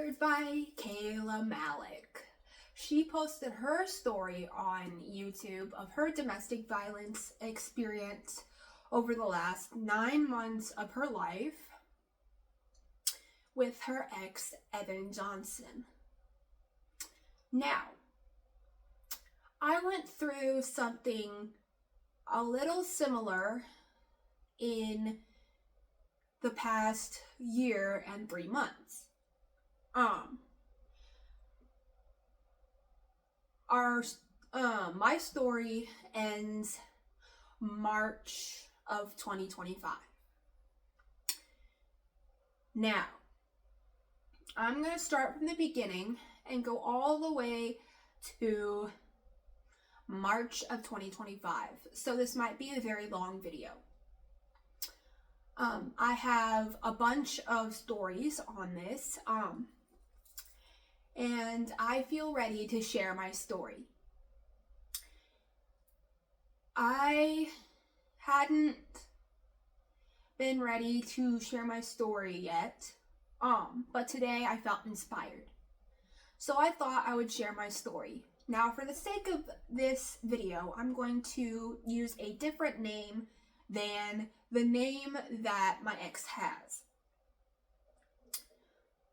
inspired by Kayla Malik. She posted her story on YouTube of her domestic violence experience over the last 9 months of her life with her ex, Evan Johnson. Now, I went through something a little similar in the past year and 3 months. My story ends March of 2025. Now, I'm going to start from the beginning and go all the way to March of 2025. So this might be a very long video. I have a bunch of stories on this, and I feel ready to share my story. I hadn't been ready to share my story yet, but today I felt inspired. So I thought I would share my story. Now, for the sake of this video, I'm going to use a different name than the name that my ex has.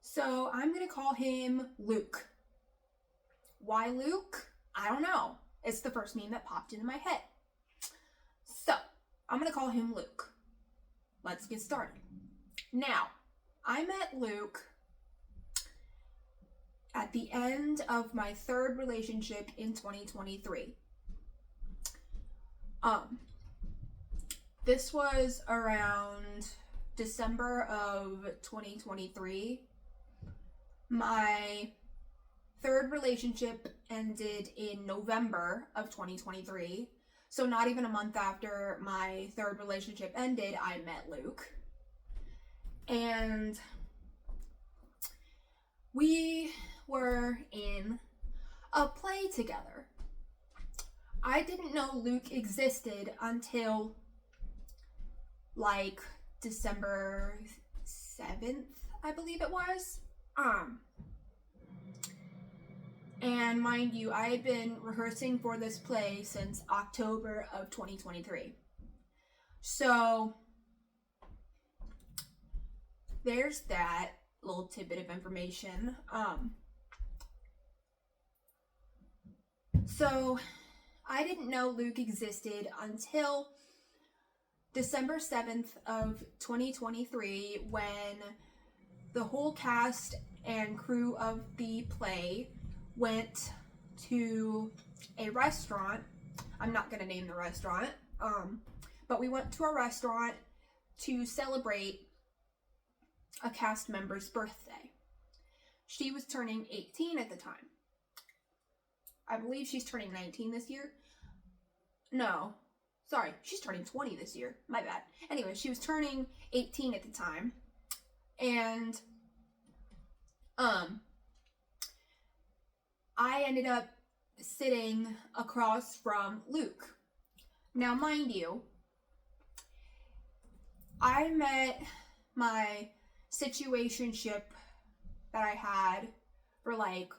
So I'm going to call him Luke. Why Luke? I don't know. It's the first name that popped into my head. So I'm going to call him Luke. Let's get started. Now, I met Luke at the end of my third relationship in 2023. This was around December of 2023. My third relationship ended in November of 2023. So not even a month after my third relationship ended, I met Luke. And we were in a play together. I didn't know Luke existed until like December 7th, I believe it was. And mind you, I had been rehearsing for this play since October of 2023. So there's that little tidbit of information. So I didn't know Luke existed until December 7th of 2023, when the whole cast and crew of the play went to a restaurant. I'm not going to name the restaurant, but we went to a restaurant to celebrate a cast member's birthday. She was turning 18 at the time. I believe she's turning 19 this year. No, sorry, she's turning 20 this year. My bad. Anyway, she was turning 18 at the time. And I ended up sitting across from Luke. Now, mind you, I met my situationship that I had for like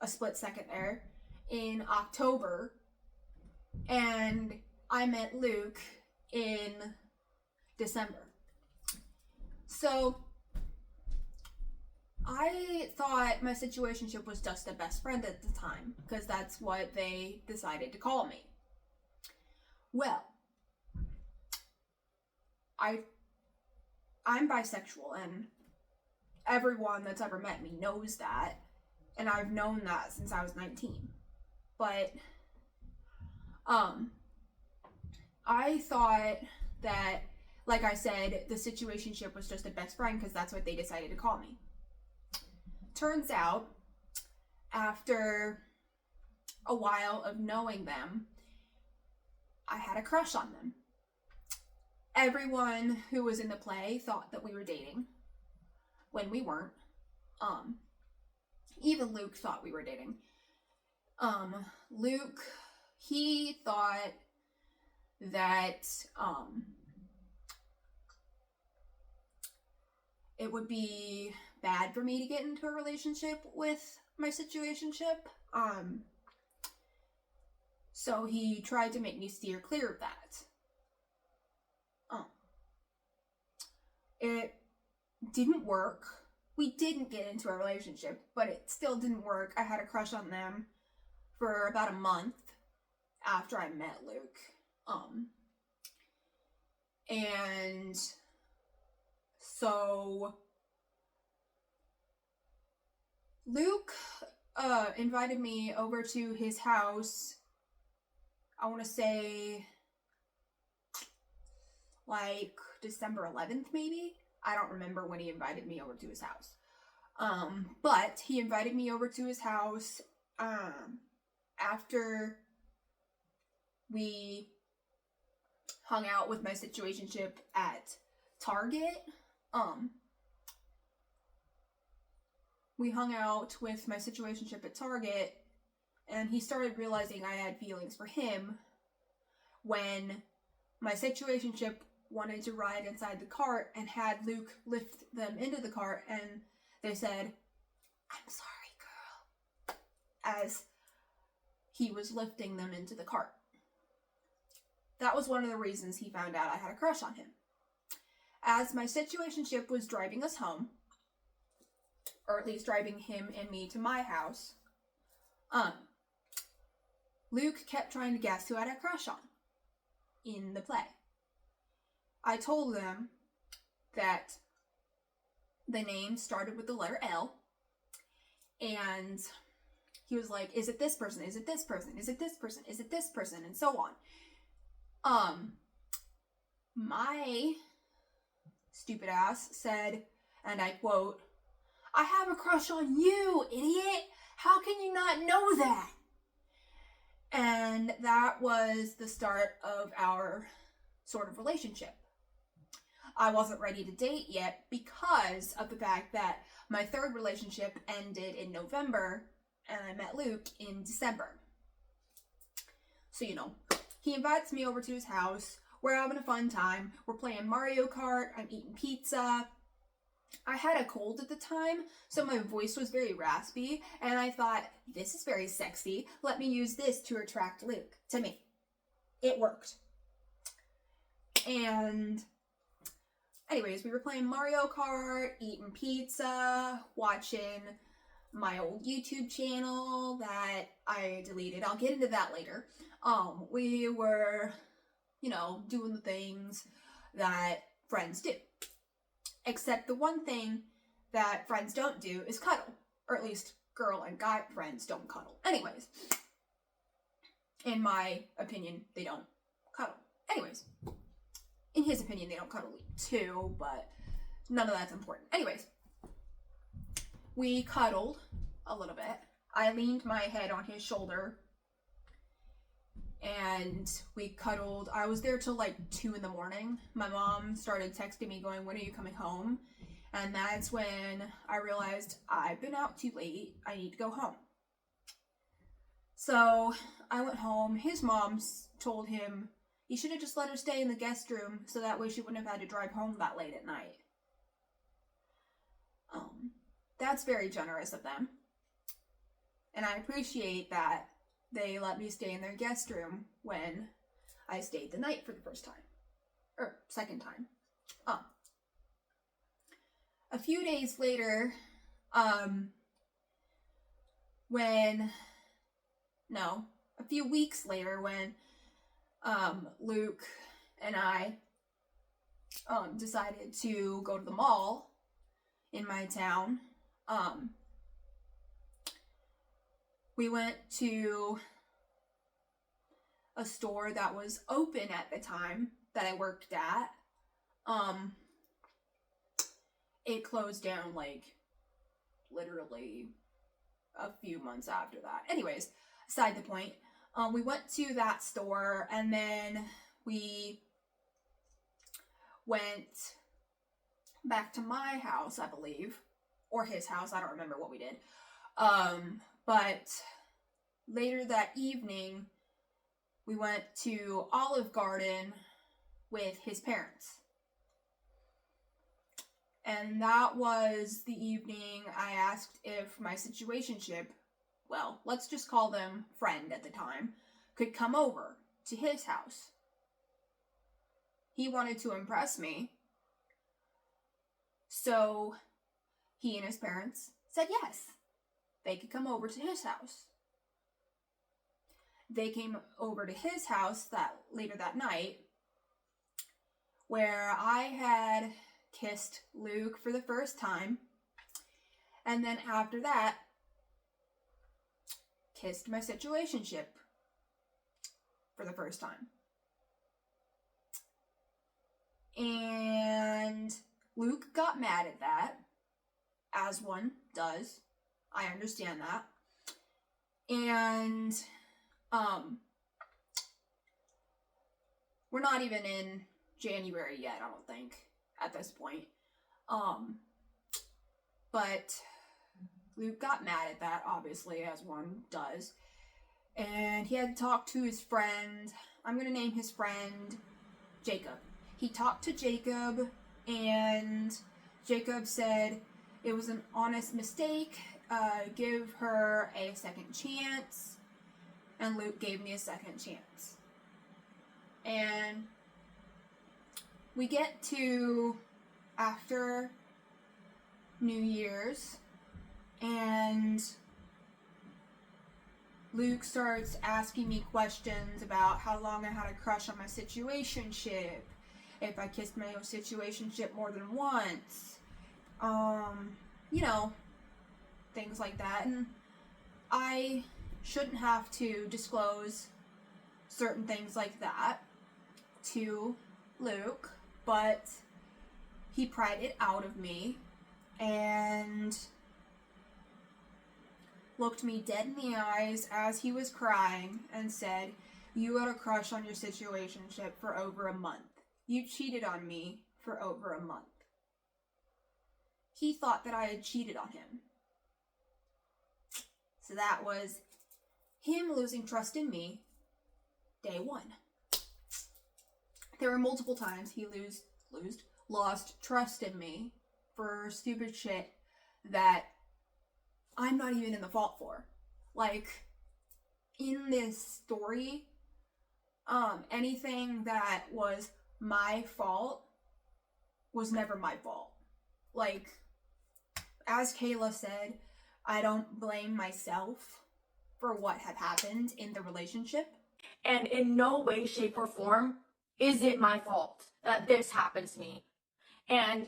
a split second there in October, and I met Luke in December. So I thought my situationship was just a best friend at the time, because that's what they decided to call me. Well, I'm bisexual, and everyone that's ever met me knows that, and I've known that since I was 19. But I thought that, like I said, the situationship was just a best friend because that's what they decided to call me. Turns out, after a while of knowing them, I had a crush on them. Everyone who was in the play thought that we were dating when we weren't. Even Luke thought we were dating. Luke, he thought that it would be bad for me to get into a relationship with my situationship. So he tried to make me steer clear of that. It didn't work. We didn't get into a relationship, but it still didn't work. I had a crush on them for about a month after I met Luke. And so Luke invited me over to his house, I want to say like December 11th maybe. I don't remember when he invited me over to his house. But he invited me over to his house after we hung out with my situationship at Target. We hung out with my situationship at Target, and he started realizing I had feelings for him when my situationship wanted to ride inside the cart and had Luke lift them into the cart, and they said, "I'm sorry, girl," as he was lifting them into the cart. That was one of the reasons he found out I had a crush on him. As my situationship was driving us home, or at least driving him and me to my house, Luke kept trying to guess who I had a crush on in the play. I told them that the name started with the letter L, and he was like, "Is it this person? Is it this person? Is it this person? Is it this person?" And so on. My stupid ass said, and I quote, "I have a crush on you, idiot! How can you not know that?" And that was the start of our sort of relationship. I wasn't ready to date yet because of the fact that my third relationship ended in November and I met Luke in December. So, he invites me over to his house. We're having a fun time. We're playing Mario Kart. I'm eating pizza. I had a cold at the time, so my voice was very raspy, and I thought, this is very sexy. Let me use this to attract Luke to me. It worked. And anyways, we were playing Mario Kart, eating pizza, watching my old YouTube channel that I deleted. I'll get into that later. We were, doing the things that friends do. Except the one thing that friends don't do is cuddle. Or at least girl and guy friends don't cuddle. Anyways, in my opinion, they don't cuddle. Anyways, in his opinion, they don't cuddle too, but none of that's important. Anyways, we cuddled a little bit. I leaned my head on his shoulder, and we cuddled. I was there till like 2 a.m. My mom started texting me going, "When are you coming home?" And that's when I realized I've been out too late. I need to go home. So I went home. His mom told him, "You should have just let her stay in the guest room so that way she wouldn't have had to drive home that late at night." That's very generous of them. And I appreciate that they let me stay in their guest room when I stayed the night for the first time. Or second time. A few days later, a few weeks later when Luke and I decided to go to the mall in my town, we went to a store that was open at the time that I worked at. It closed down literally a few months after that. Anyways, aside the point, we went to that store, and then we went back to my house, I believe, or his house. I don't remember what we did. But later that evening, we went to Olive Garden with his parents. And that was the evening I asked if my situationship, well, let's just call them friend at the time, could come over to his house. He wanted to impress me, so he and his parents said yes, they could come over to his house. They came over to his house later that night, where I had kissed Luke for the first time, and then after that, kissed my situationship for the first time. And Luke got mad at that, as one does. I understand that. And we're not even in January yet, I don't think, at this point. But Luke got mad at that, obviously, as one does. And he had to talk to his friend. I'm going to name his friend Jacob. He talked to Jacob, and Jacob said it was an honest mistake. Give her a second chance. And Luke gave me a second chance. And we get to after New Year's, and Luke starts asking me questions about how long I had a crush on my situationship, if I kissed my situationship more than once, things like that. And I shouldn't have to disclose certain things like that to Luke, but he pried it out of me and looked me dead in the eyes as he was crying and said, "You had a crush on your situationship for over a month. You cheated on me for over a month." He thought that I had cheated on him. So that was him losing trust in me, day one. There were multiple times he lost trust in me for stupid shit that I'm not even in the fault for. Like, in this story, anything that was my fault was never my fault. Like, as Kayla said, I don't blame myself for what had happened in the relationship. And in no way, shape, or form is it my fault that this happened to me. And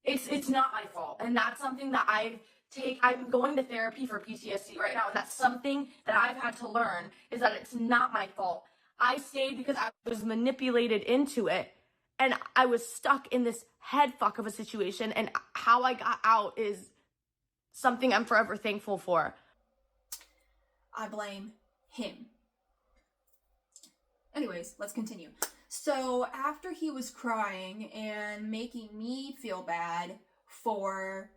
it's not my fault. And that's something that I'm going to therapy for PTSD right now. And that's something that I've had to learn, is that it's not my fault. I stayed because I was manipulated into it. And I was stuck in this head fuck of a situation. And how I got out is something I'm forever thankful for. I blame him. Anyways, let's continue. So after he was crying and making me feel bad for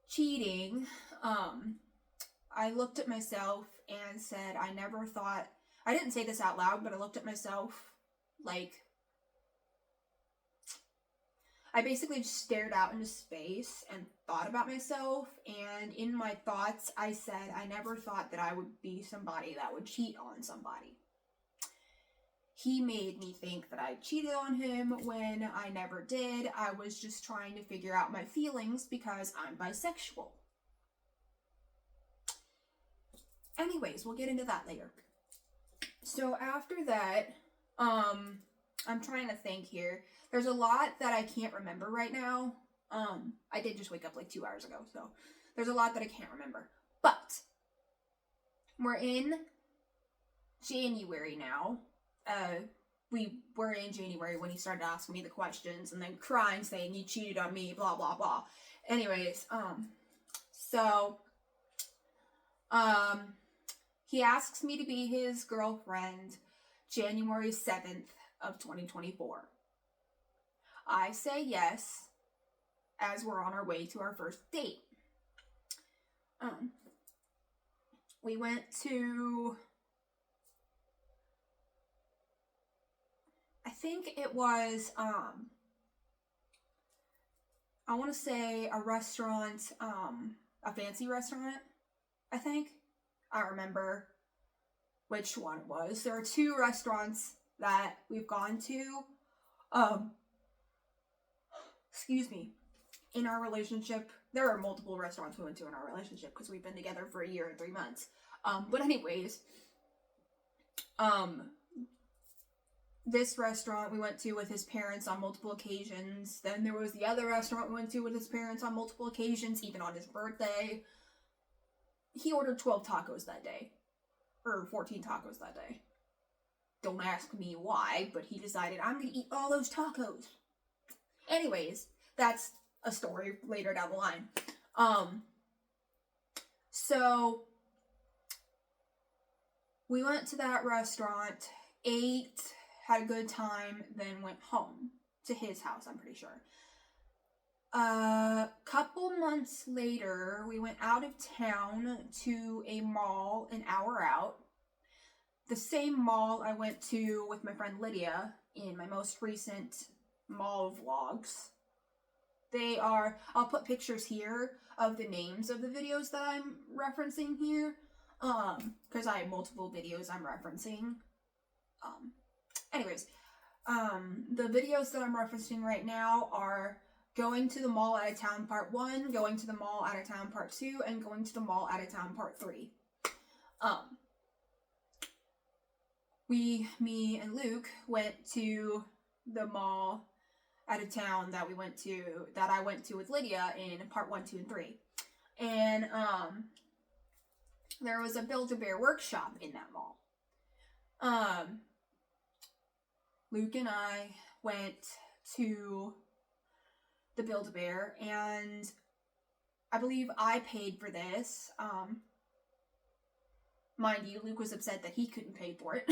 cheating, I looked at myself and said, I didn't say this out loud, but I looked at myself like, I basically just stared out into space and thought about myself, and in my thoughts, I said, I never thought that I would be somebody that would cheat on somebody. He made me think that I cheated on him when I never did. I was just trying to figure out my feelings because I'm bisexual. Anyways, we'll get into that later. So after that, I'm trying to think here. There's a lot that I can't remember right now. I did just wake up like 2 hours ago, so there's a lot that I can't remember. But we're in January now. We were in January when he started asking me the questions and then crying, saying you cheated on me, blah, blah, blah. Anyways, he asks me to be his girlfriend January 7th of 2024. I say yes, as we're on our way to our first date. We went to, I think it was, I want to say a restaurant, a fancy restaurant, I think. I don't remember which one it was. There are two restaurants that we've gone to, excuse me, in our relationship. There are multiple restaurants we went to in our relationship because we've been together for a year and 3 months. But anyways, this restaurant we went to with his parents on multiple occasions. Then there was the other restaurant we went to with his parents on multiple occasions, even on his birthday. He ordered 12 tacos that day. Or 14 tacos that day. Don't ask me why, but he decided, I'm gonna eat all those tacos. Anyways, that's a story later down the line. So we went to that restaurant, ate, had a good time, then went home to his house, I'm pretty sure. A couple months later, we went out of town to a mall an hour out. The same mall I went to with my friend Lydia in my most recent mall vlogs. I'll put pictures here of the names of the videos that I'm referencing here. Because I have multiple videos I'm referencing. Anyways, the videos that I'm referencing right now are going to the mall out of town part 1, going to the mall out of town part 2, and going to the mall out of town part 3. Me and Luke went to the mall out of town that I went to with Lydia in part 1, 2, and 3. And, there was a Build-A-Bear workshop in that mall. Luke and I went to the Build-A-Bear, and I believe I paid for this. Mind you, Luke was upset that he couldn't pay for it.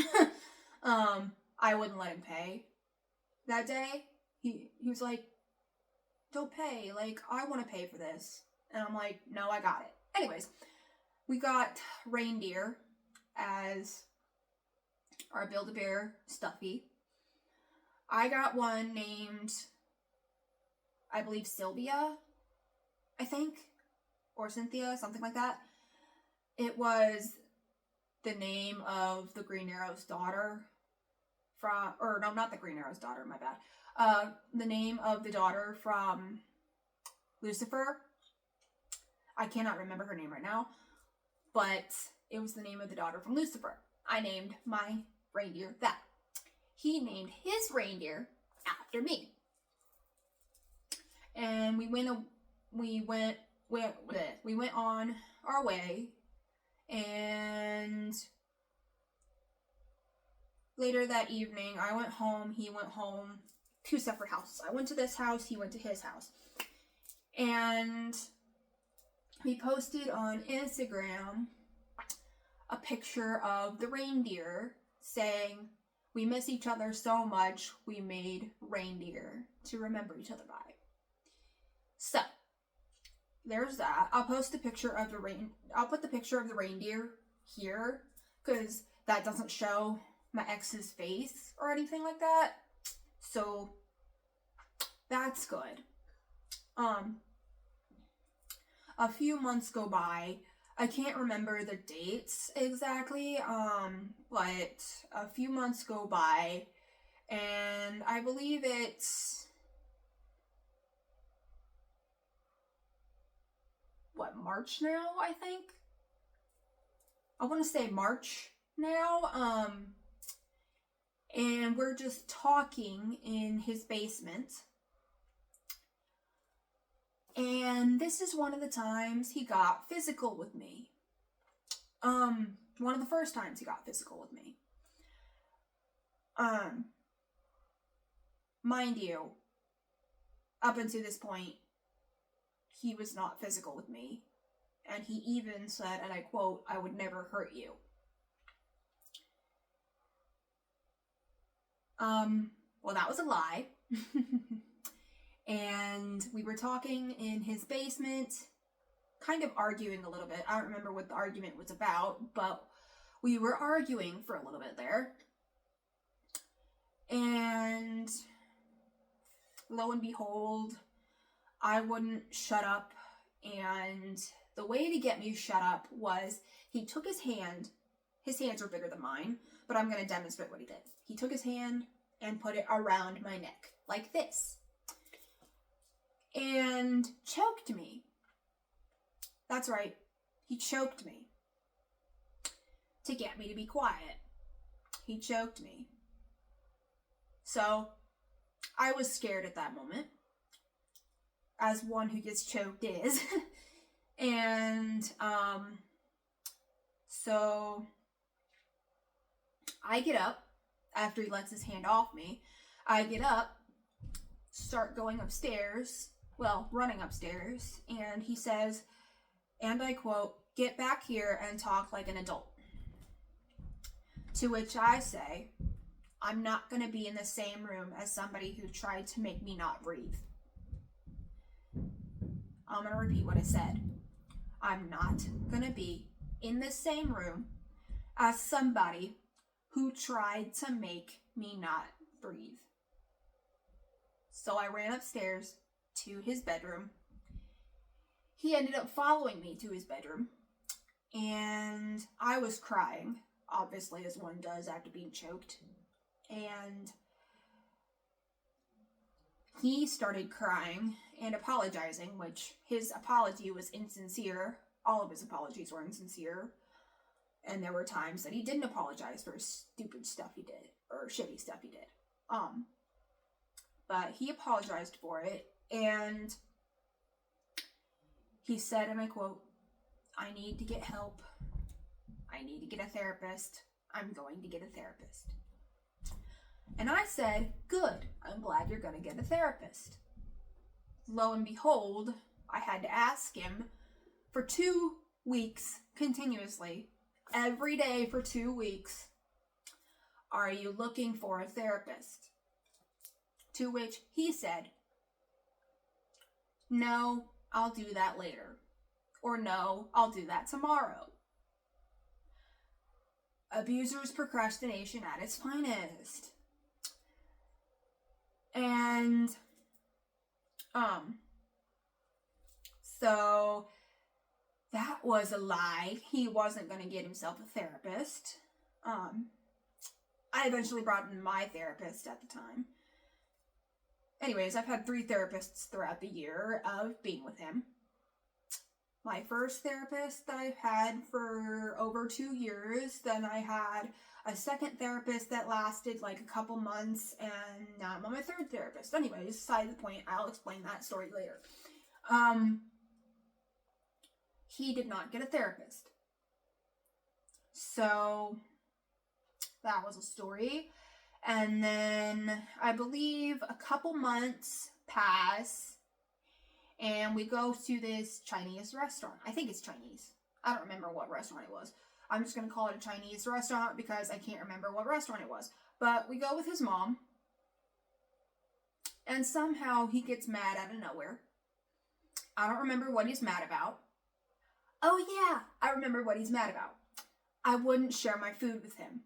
I wouldn't let him pay. That day, he was like, don't pay, like, I want to pay for this. And I'm like, no, I got it. Anyways, we got reindeer as our Build-A-Bear stuffy. I got one named, I believe, Sylvia, I think, or Cynthia, something like that. It was the name of the Green Arrow's daughter not the Green Arrow's daughter, my bad. The name of the daughter from Lucifer. I cannot remember her name right now, but it was the name of the daughter from Lucifer. I named my reindeer that. He named his reindeer after me. And we went on our way, and later that evening, I went home, he went home, 2 separate houses. I went to this house, he went to his house. And we posted on Instagram a picture of the reindeer saying, we miss each other so much, we made reindeer to remember each other by. So, there's that. I'll post a picture of I'll put the picture of the reindeer here, because that doesn't show my ex's face or anything like that. So, that's good. A few months go by. I can't remember the dates exactly, but a few months go by, and I believe it's, March now, I think? I want to say March now, and we're just talking in his basement. And this is one of the times he got physical with me. One of the first times he got physical with me. Mind you, up until this point, he was not physical with me. And he even said, and I quote, I would never hurt you. Well, that was a lie. And we were talking in his basement, kind of arguing a little bit. I don't remember what the argument was about, but we were arguing for a little bit there. And lo and behold, I wouldn't shut up, and the way to get me shut up was he took his hands are bigger than mine, but I'm going to demonstrate what he did. He took his hand and put it around my neck, like this, and choked me. That's right, he choked me to get me to be quiet. He choked me. So, I was scared at that moment, as one who gets choked is. And, so I get up after he lets his hand off me. I get up, start going upstairs, running upstairs, and he says, and I quote, "Get back here and talk like an adult." To which I say, I'm not going to be in the same room as somebody who tried to make me not breathe. I'm going to repeat what I said. I'm not going to be in the same room as somebody who tried to make me not breathe. So I ran upstairs to his bedroom. He ended up following me to his bedroom, and I was crying, obviously, as one does after being choked. And he started crying and apologizing, which his apology was insincere. All of his apologies were insincere. And there were times that he didn't apologize for stupid stuff he did, or shitty stuff he did. But he apologized for it, and he said, and I quote, "I need to get help. I need to get a therapist. I'm going to get a therapist." And I said, "Good. I'm glad you're going to get a therapist." Lo and behold, I had to ask him for 2 weeks continuously, every day for 2 weeks, "Are you looking for a therapist?" To which he said, "No, I'll do that later." Or, "No, I'll do that tomorrow." Abuser's procrastination at its finest. And, so that was a lie. He wasn't going to get himself a therapist. I eventually brought in my therapist at the time. Anyways, I've had 3 therapists throughout the year of being with him. My first therapist that I've had for over 2 years, then I had a second therapist that lasted like a couple months, and now I'm on my 3rd therapist. Anyways, side of the point, I'll explain that story later. He did not get a therapist. So, that was a story. And then, I believe a couple months pass, and we go to this Chinese restaurant. I think it's Chinese. I don't remember what restaurant it was. I'm just going to call it a Chinese restaurant because I can't remember what restaurant it was. But we go with his mom, and somehow he gets mad out of nowhere. I don't remember what he's mad about. Oh yeah, I remember what he's mad about. I wouldn't share my food with him.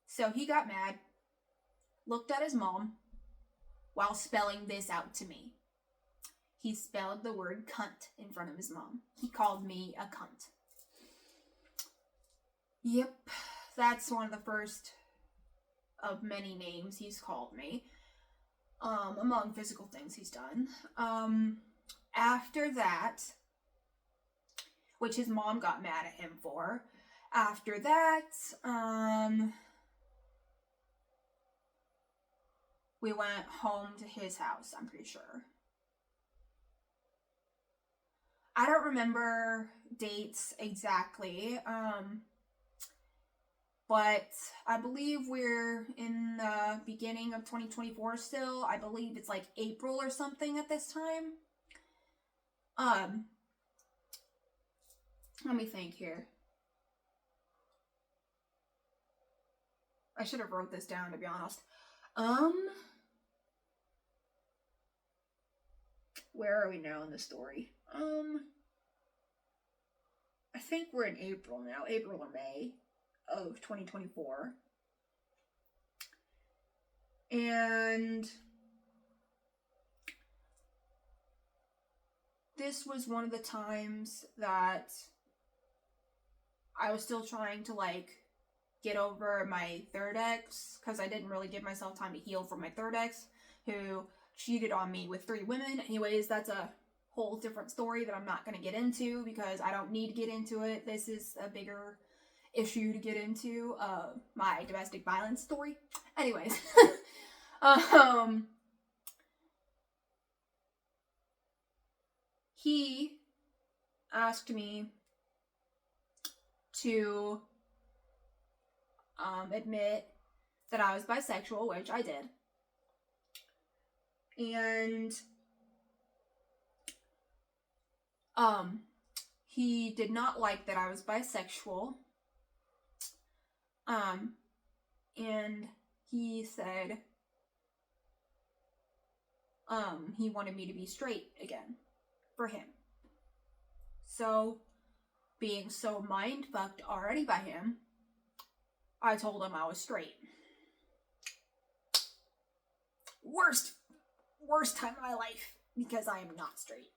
So he got mad, looked at his mom, while spelling this out to me. He spelled the word cunt in front of his mom. He called me a cunt. Yep, that's one of the first of many names he's called me. Among physical things he's done. After that, which his mom got mad at him for, after that, we went home to his house, I'm pretty sure. I don't remember dates exactly, but I believe we're in the beginning of 2024 still. I believe it's like April or something at this time. Let me think here. I should have wrote this down, to be honest. Where are we now in the story? I think we're in April now, April or May of 2024. And this was one of the times that I was still trying to, like, get over my third ex, because I didn't really give myself time to heal from my third ex, who cheated on me with 3 women. Anyways, that's a whole different story that I'm not going to get into, because I don't need to get into it. This is a bigger issue to get into, my domestic violence story. Anyways, he asked me to admit that I was bisexual, which I did. And he did not like that I was bisexual. And he said he wanted me to be straight again for him. So, being so mind fucked already by him, I told him I was straight. Worst time of my life, because I am not straight.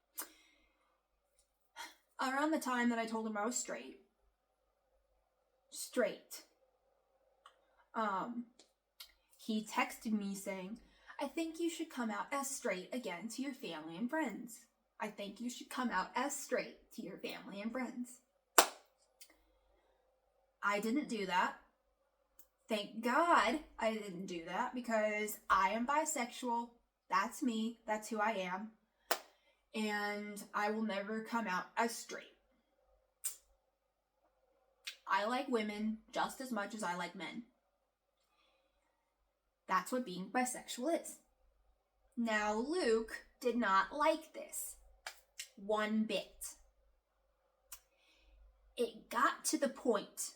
Around the time that I told him I was straight, he texted me saying, "I think you should come out as straight again to your family and friends. I think you should come out as straight to your family and friends." I didn't do that. Thank God I didn't do that, because I am bisexual. That's me. That's who I am. And I will never come out as straight. I like women just as much as I like men. That's what being bisexual is. Now, Luke did not like this one bit. It got to the point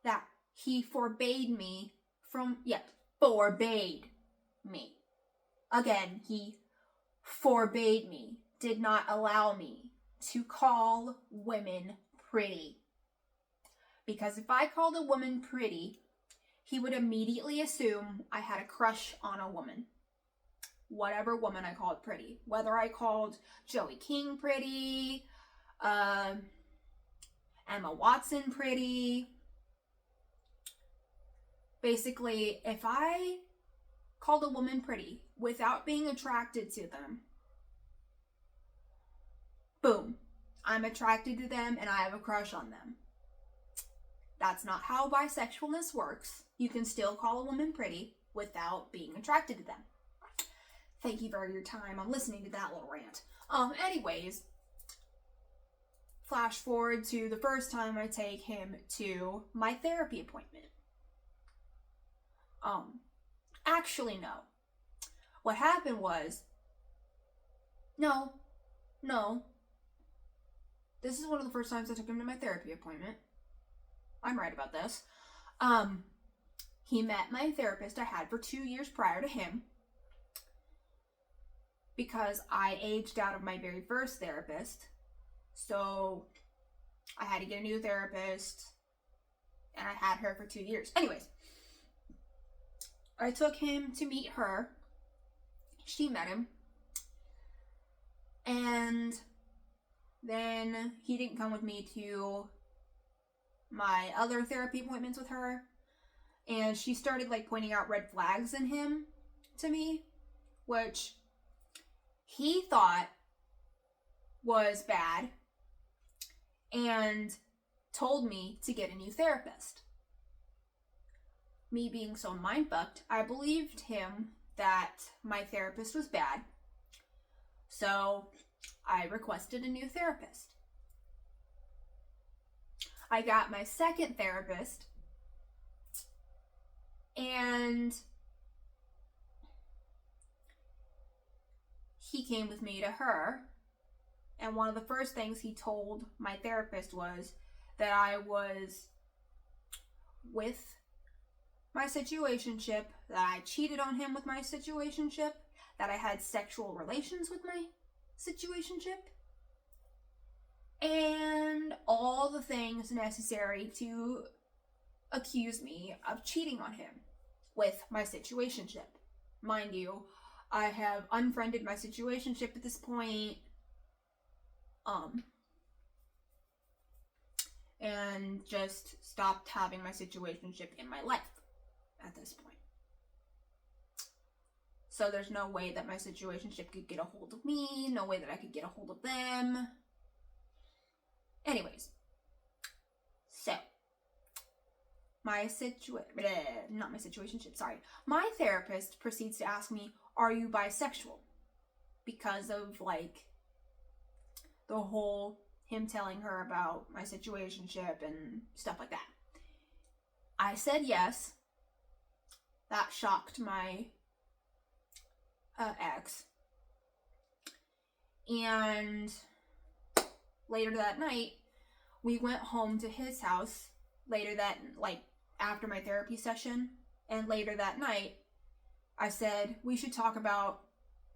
that he forbade me. Again, he forbade me, did not allow me to call women pretty. Because if I called a woman pretty, he would immediately assume I had a crush on a woman. Whatever woman I called pretty. Whether I called Joey King pretty, Emma Watson pretty. Basically, if I called a woman pretty without being attracted to them, boom, I'm attracted to them and I have a crush on them. That's not how bisexualness works. You can still call a woman pretty without being attracted to them. Thank you for your time on listening to that little rant. Anyways, flash forward to the first time I take him to my therapy appointment. Actually, no. What happened was, no. This is one of the first times I took him to my therapy appointment. I'm right about this. He met my therapist I had for 2 years prior to him, because I aged out of my very first therapist. So I had to get a new therapist, and I had her for 2 years. Anyways, I took him to meet her. She met him. And then he didn't come with me to my other therapy appointments with her. And she started like pointing out red flags in him to me, which he thought was bad, and told me to get a new therapist. Me being so mind-fucked, I believed him that my therapist was bad. So I requested a new therapist. I got my second therapist, and he came with me to her. And one of the first things he told my therapist was that I was with my situationship, that I cheated on him with my situationship, that I had sexual relations with my situationship, and all the things necessary to accuse me of cheating on him with my situationship. mind you, I have unfriended my situationship at this point. And just stopped having my situationship in my life at this point. So there's no way that my situationship could get a hold of me, no way that I could get a hold of them. Anyways, so my therapist proceeds to ask me, are you bisexual? Because of like the whole him telling her about my situationship and stuff like that. I said yes. That shocked my ex. And later that night, we went home to his house after my therapy session. And later that night, I said, we should talk about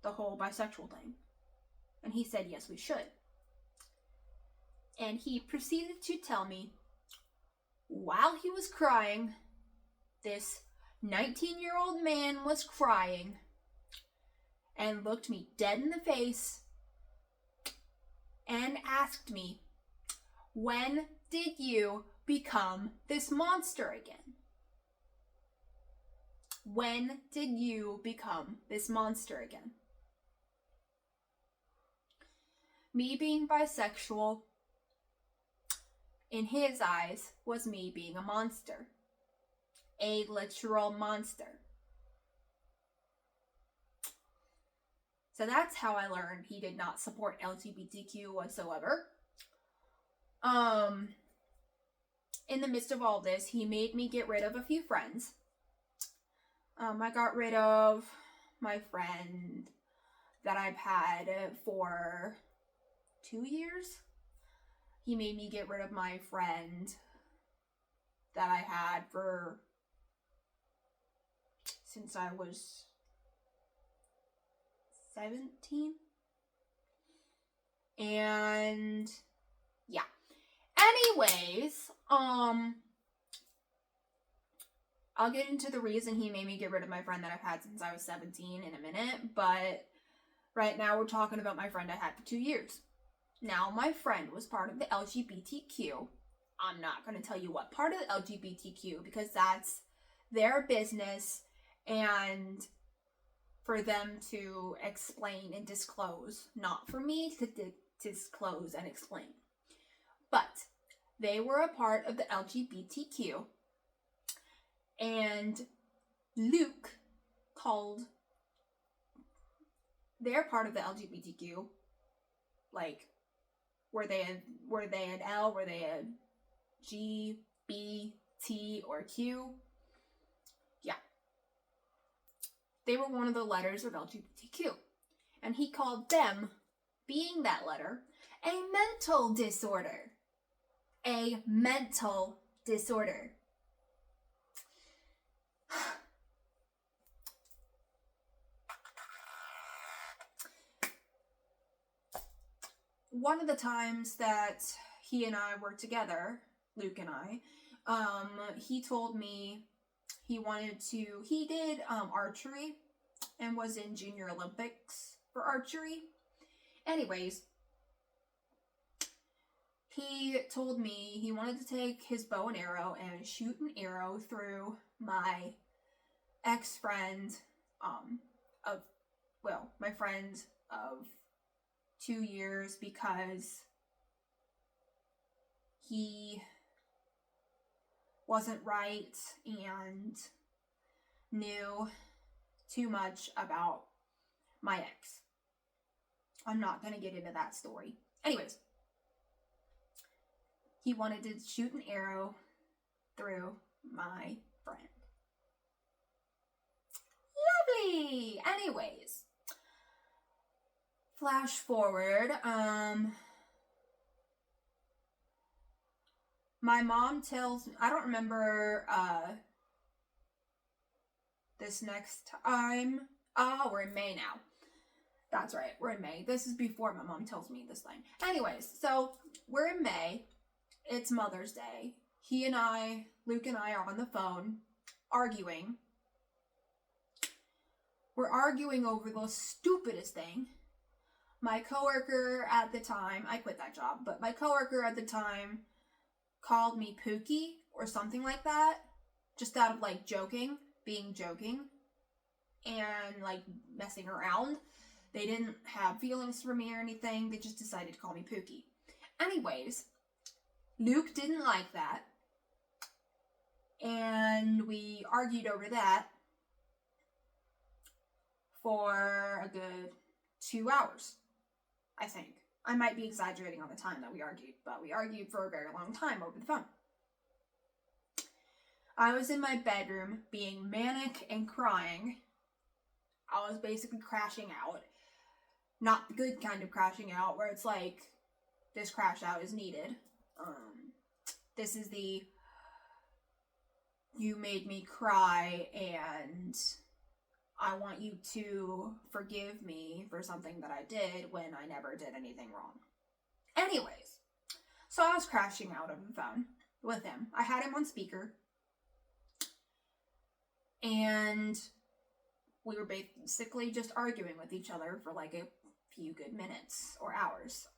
the whole bisexual thing. And he said, yes, we should. And he proceeded to tell me, while he was crying, this 19-year-old man was crying and looked me dead in the face and asked me, when did you become this monster again? When did you become this monster again? Me being bisexual, in his eyes, was me being a monster. A literal monster. So that's how I learned he did not support LGBTQ whatsoever. In the midst of all this, he made me get rid of a few friends. I got rid of my friend that I've had for 2 years. He made me get rid of my friend that I had since I was 17. And yeah. Anyways, I'll get into the reason he made me get rid of my friend that I've had since I was 17 in a minute, but right now we're talking about my friend I had for 2 years. Now, my friend was part of the LGBTQ. I'm not going to tell you what part of the LGBTQ because that's their business and for them to explain and disclose, not for me to disclose and explain. But they were a part of the LGBTQ, and Luke called their part of the LGBTQ, like, were they an L, were they a G, B, T, or Q? Yeah. They were one of the letters of LGBTQ. And he called them, being that letter, a mental disorder. A mental disorder. One of the times that he and I were together, Luke and I, he told me he did archery and was in Junior Olympics for archery. Anyways, he told me he wanted to take his bow and arrow and shoot an arrow through my ex-friend, my friend of 2 years because he wasn't right and knew too much about my ex. I'm not going to get into that story. Anyways, he wanted to shoot an arrow through my friend. Lovely! Anyways, flash forward, my mom tells me, I don't remember, this next time. We're in May now. That's right, we're in May. This is before my mom tells me this thing. Anyways, so we're in May. It's Mother's Day. Luke and I are on the phone, arguing. We're arguing over the stupidest thing. My coworker at the time, I quit that job, but my coworker at the time called me Pookie or something like that, just out of like joking and like messing around. They didn't have feelings for me or anything. They just decided to call me Pookie. Anyways, Luke didn't like that, and we argued over that for a good 2 hours, I think. I might be exaggerating on the time that we argued, but we argued for a very long time over the phone. I was in my bedroom being manic and crying. I was basically crashing out. Not the good kind of crashing out, where it's like, this crash out is needed. This is the, you made me cry and I want you to forgive me for something that I did when I never did anything wrong. Anyways, so I was crashing out over the phone with him. I had him on speaker. And we were basically just arguing with each other for like a few good minutes or hours.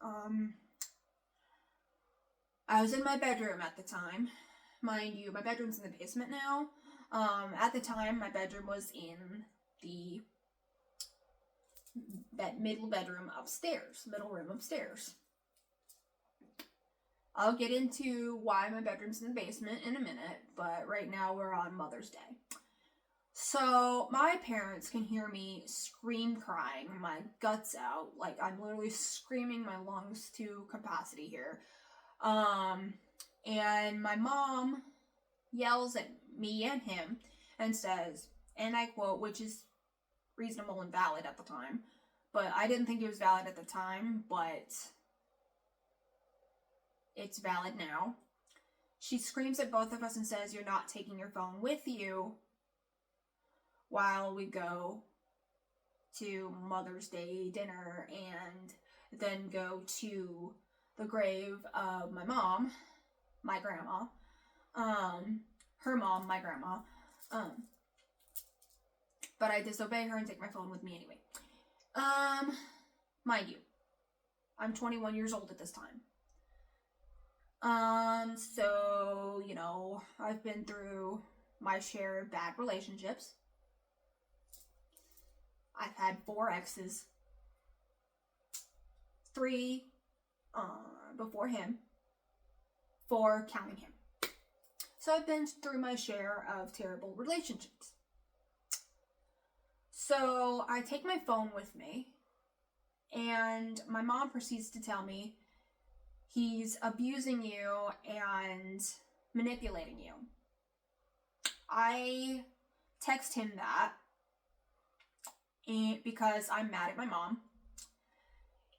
I was in my bedroom at the time. Mind you, my bedroom's in the basement now. At the time, my bedroom was in the middle room upstairs. I'll get into why my bedroom's in the basement in a minute, but right now we're on Mother's Day. So my parents can hear me scream crying my guts out, like I'm literally screaming my lungs to capacity here. And my mom yells at me and him and says, and I quote, which is reasonable and valid at the time, but I didn't think it was valid at the time, but it's valid now. She screams at both of us and says, "You're not taking your phone with you," while we go to Mother's Day dinner and then go to the grave of my mom, my grandma, her mom, my grandma, but I disobey her and take my phone with me anyway. Mind you, I'm 21 years old at this time. So, you know, I've been through my share of bad relationships. I've had 4 exes. 3, before him. 4 counting him. So I've been through my share of terrible relationships. So I take my phone with me, and my mom proceeds to tell me he's abusing you and manipulating you. I text him that because I'm mad at my mom,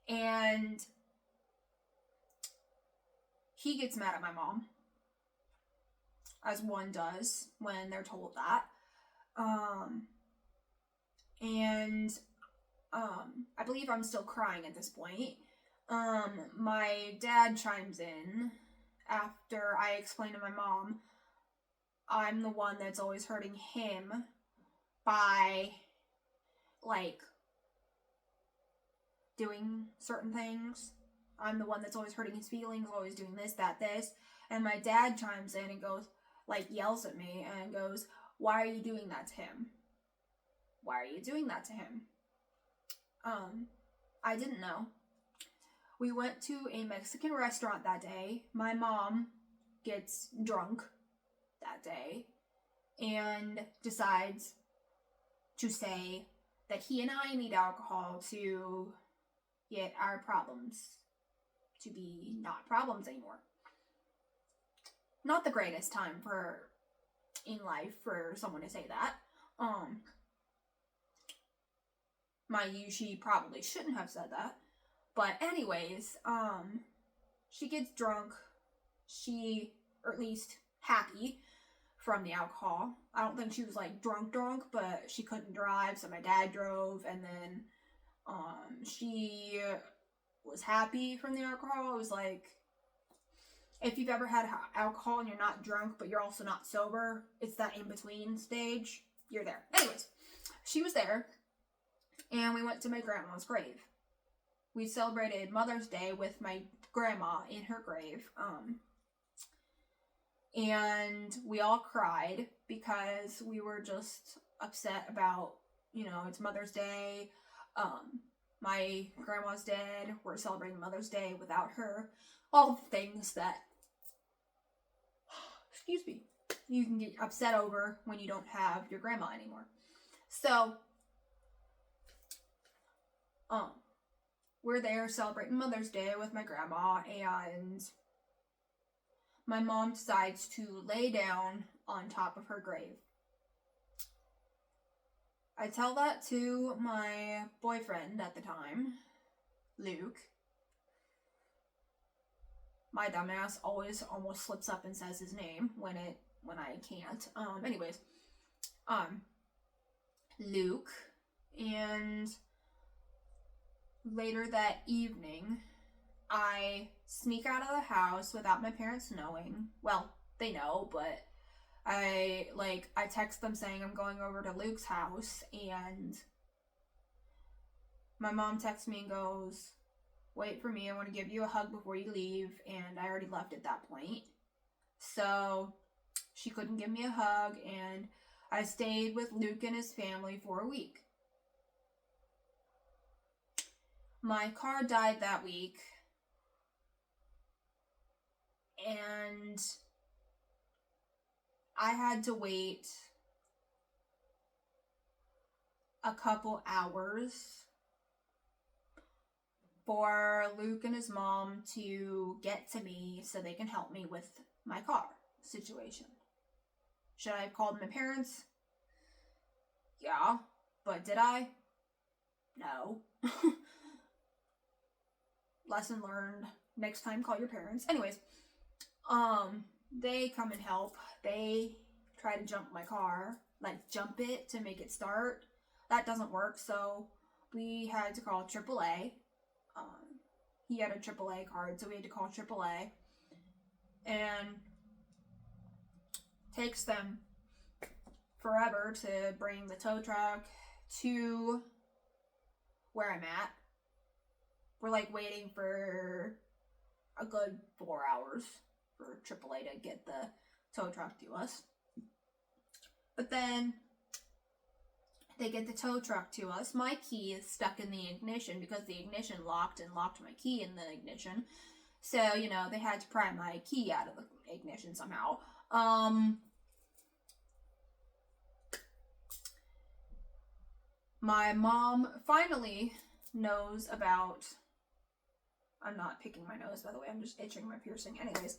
and he gets mad at my mom, as one does when they're told that. I believe I'm still crying at this point. My dad chimes in after I explain to my mom I'm the one that's always hurting him by, like, doing certain things. I'm the one that's always hurting his feelings, always doing this, that, this. And my dad chimes in and goes, like, yells at me and goes, "Why are you doing that to him? Why are you doing that to him?" I didn't know. We went to a Mexican restaurant that day. My mom gets drunk that day and decides to say that he and I need alcohol to get our problems to be not problems anymore. Not the greatest time in life for someone to say that. Mind you, she probably shouldn't have said that. But anyways, she gets drunk. Or at least happy from the alcohol. I don't think she was like drunk, but she couldn't drive, so my dad drove, and then she was happy from the alcohol. It was like, if you've ever had alcohol and you're not drunk, but you're also not sober, it's that in-between stage. You're there. Anyways, she was there. and we went to my grandma's grave. We celebrated Mother's Day with my grandma in her grave. And we all cried because we were just upset about, it's Mother's Day. My grandma's dead. We're celebrating Mother's Day without her. All the things that, excuse me, you can get upset over when you don't have your grandma anymore. So, we're there celebrating Mother's Day with my grandma, and my mom decides to lay down on top of her grave. I tell that to my boyfriend at the time, Luke. My dumbass always almost slips up and says his name when I can't. Luke. And later that evening, I sneak out of the house without my parents knowing. Well, they know, but I text them saying I'm going over to Luke's house, and my mom texts me and goes, "Wait for me, I want to give you a hug before you leave," and I already left at that point. So she couldn't give me a hug, and I stayed with Luke and his family for a week. My car died that week, and I had to wait a couple hours for Luke and his mom to get to me so they can help me with my car situation. Should I have called my parents? Yeah, but did I? No. Lesson learned. Next time, call your parents. Anyways, they come and help. They try to jump my car, jump it to make it start. That doesn't work, so we had to call AAA. He had a AAA card, so we had to call AAA. And takes them forever to bring the tow truck to where I'm at. We're waiting for a good 4 hours for AAA to get the tow truck to us. But then they get the tow truck to us. My key is stuck in the ignition because the ignition locked my key in the ignition. So, they had to pry my key out of the ignition somehow. My mom finally knows about... I'm not picking my nose, by the way. I'm just itching my piercing. Anyways,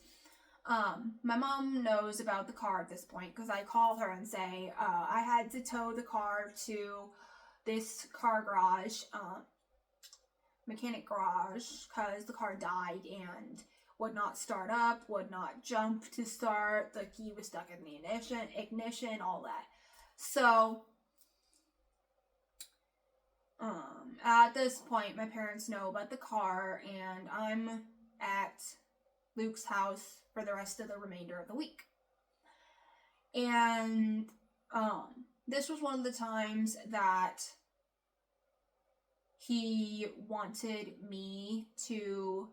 my mom knows about the car at this point because I call her and say, I had to tow the car to this car garage, mechanic garage, because the car died and would not start up, would not jump to start. The key was stuck in the ignition, all that. So, at this point, my parents know about the car, and I'm at Luke's house for the rest of the remainder of the week. And, this was one of the times that he wanted me to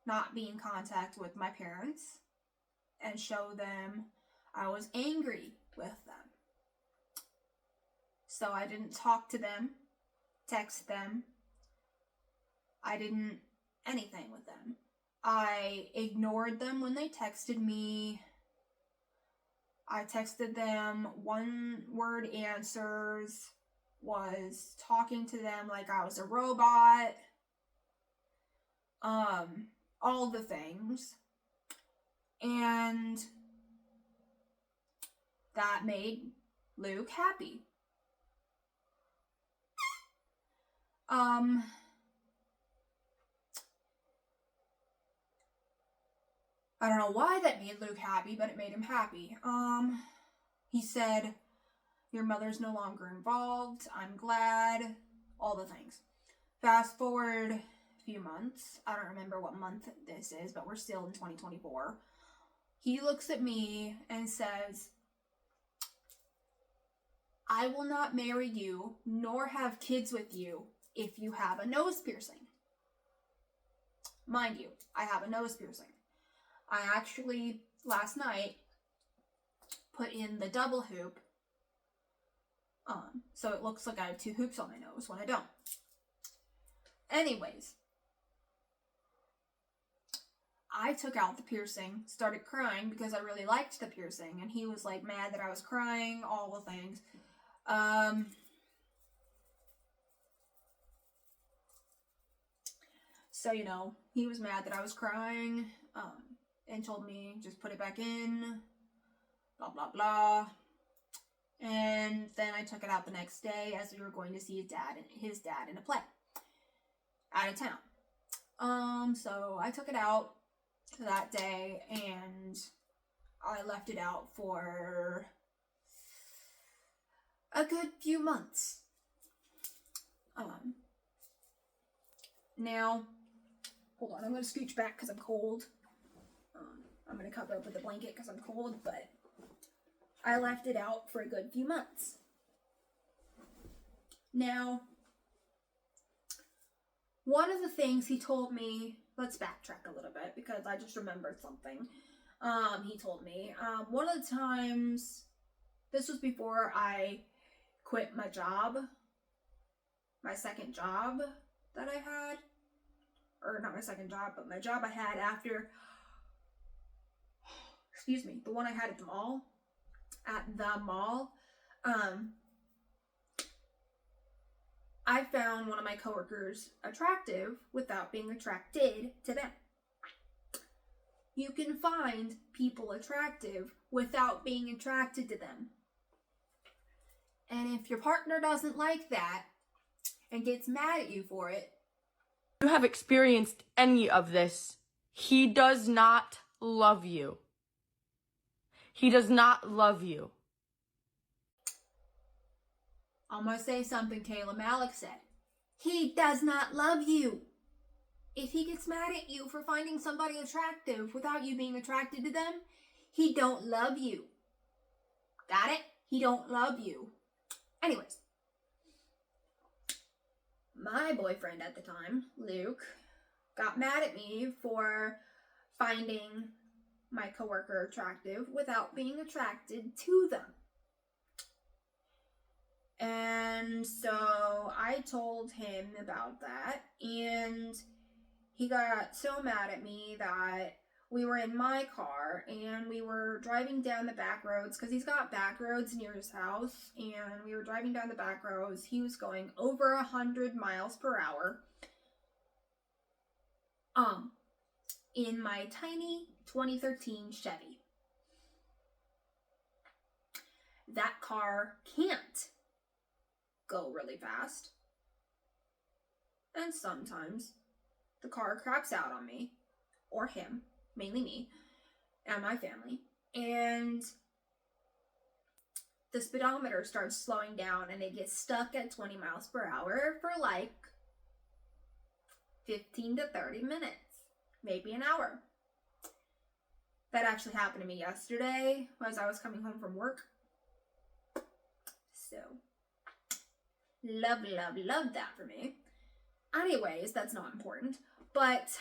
not be in contact with my parents and show them I was angry with them. So I didn't talk to them, text them. I didn't anything with them. I ignored them when they texted me. I texted them one-word answers, was talking to them like I was a robot. All the things. And that made Luke happy. I don't know why that made Luke happy, but it made him happy. He said, "Your mother's no longer involved. I'm glad." All the things. Fast forward a few months. I don't remember what month this is, but we're still in 2024. He looks at me and says, I will not marry you nor have kids with you if you have a nose piercing. Mind you, I have a nose piercing. I actually, last night, put in the double hoop, so it looks like I have 2 hoops on my nose when I don't. Anyways, I took out the piercing, started crying because I really liked the piercing, and he was like mad that I was crying, all the things. So, he was mad that I was crying, and told me just put it back in, blah, blah, blah. And then I took it out the next day as we were going to see his dad in a play out of town. So I took it out that day and I left it out for a good few months. Now, hold on, I'm going to scooch back because I'm cold. I'm going to cover up with a blanket because I'm cold, but I left it out for a good few months. Now, one of the things he told me, let's backtrack a little bit because I just remembered something. He told me, one of the times, this was before I quit my job, my second job that I had, or not my second job, but my job I had after, the one I had at the mall, I found one of my coworkers attractive without being attracted to them. You can find people attractive without being attracted to them. And if your partner doesn't like that and gets mad at you for it, you have experienced any of this, he does not love you. He does not love you. I'm going to say something Kayla Malik said. He does not love you. If he gets mad at you for finding somebody attractive without you being attracted to them, he don't love you. Got it? He don't love you. Anyways, my boyfriend at the time, Luke, got mad at me for finding my coworker attractive without being attracted to them. And so I told him about that, and he got so mad at me that we were in my car and we were driving down the back roads because he's got back roads near his house, and we were driving down the back roads. He was going over 100 miles per hour in my tiny 2013 Chevy. That car can't go really fast, and sometimes the car craps out on me, or him, mainly me, and my family, and the speedometer starts slowing down and it gets stuck at 20 miles per hour for like 15 to 30 minutes, maybe an hour. That actually happened to me yesterday as I was coming home from work. So, love that for me. Anyways, that's not important. But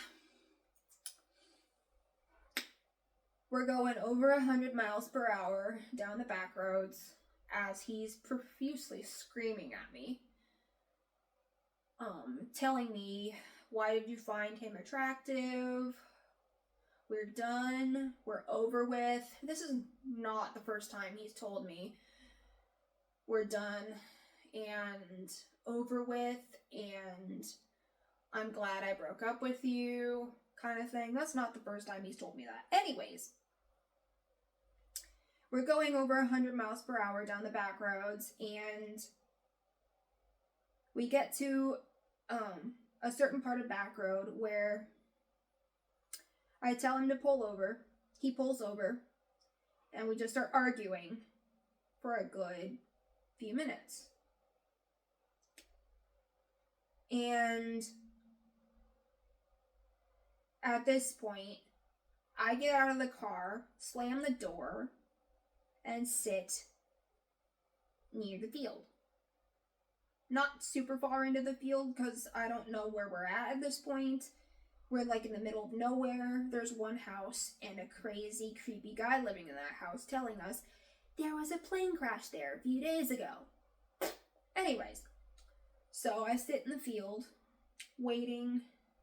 we're going over 100 miles per hour down the back roads as he's profusely screaming at me. Telling me, why did you find him attractive? We're done. We're over with. This is not the first time he's told me we're done and over with, and I'm glad I broke up with you, kind of thing. That's not the first time he's told me that. Anyways, we're going over 100 miles per hour down the back roads, and we get to a certain part of back road where I tell him to pull over. He pulls over, and we just start arguing for a good few minutes. And at this point, I get out of the car, slam the door, and sit near the field. Not super far into the field, because I don't know where we're at this point. We're like in the middle of nowhere. There's one house and a crazy, creepy guy living in that house telling us there was a plane crash there a few days ago. Anyways, so I sit in the field, waiting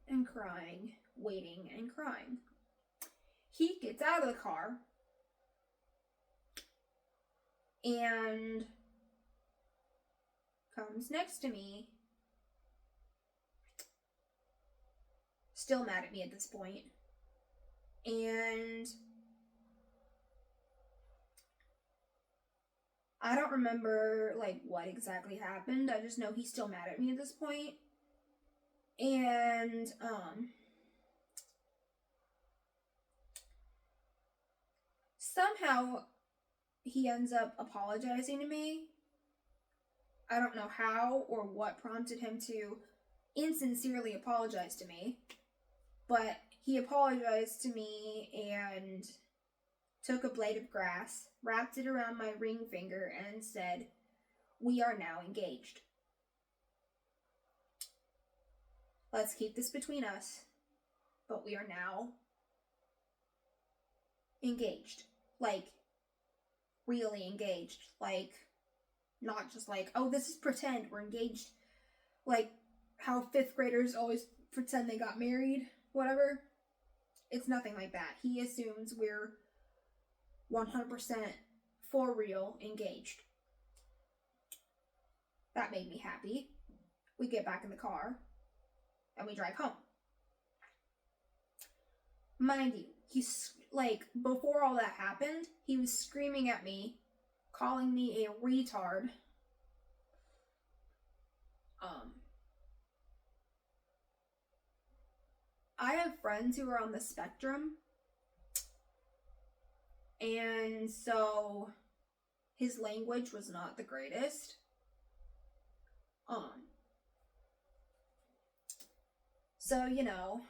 and crying, waiting and crying. He gets out of the car and comes next to me, still mad at me at this point, and I don't remember like what exactly happened. I just know he's still mad at me at this point. And somehow he ends up apologizing to me. I don't know how or what prompted him to insincerely apologize to me, but he apologized to me and took a blade of grass, wrapped it around my ring finger, and said, "We are now engaged. Let's keep this between us, but we are now engaged." Like, really engaged. Like, not just like, oh, this is pretend, we're engaged. Like, how 5th graders always pretend they got married, whatever. It's nothing like that. He assumes we're 100% for real engaged. That made me happy. We get back in the car and we drive home. Mind you, he's like, before all that happened, he was screaming at me, calling me a retard. I have friends who are on the spectrum, and so his language was not the greatest. So, you know,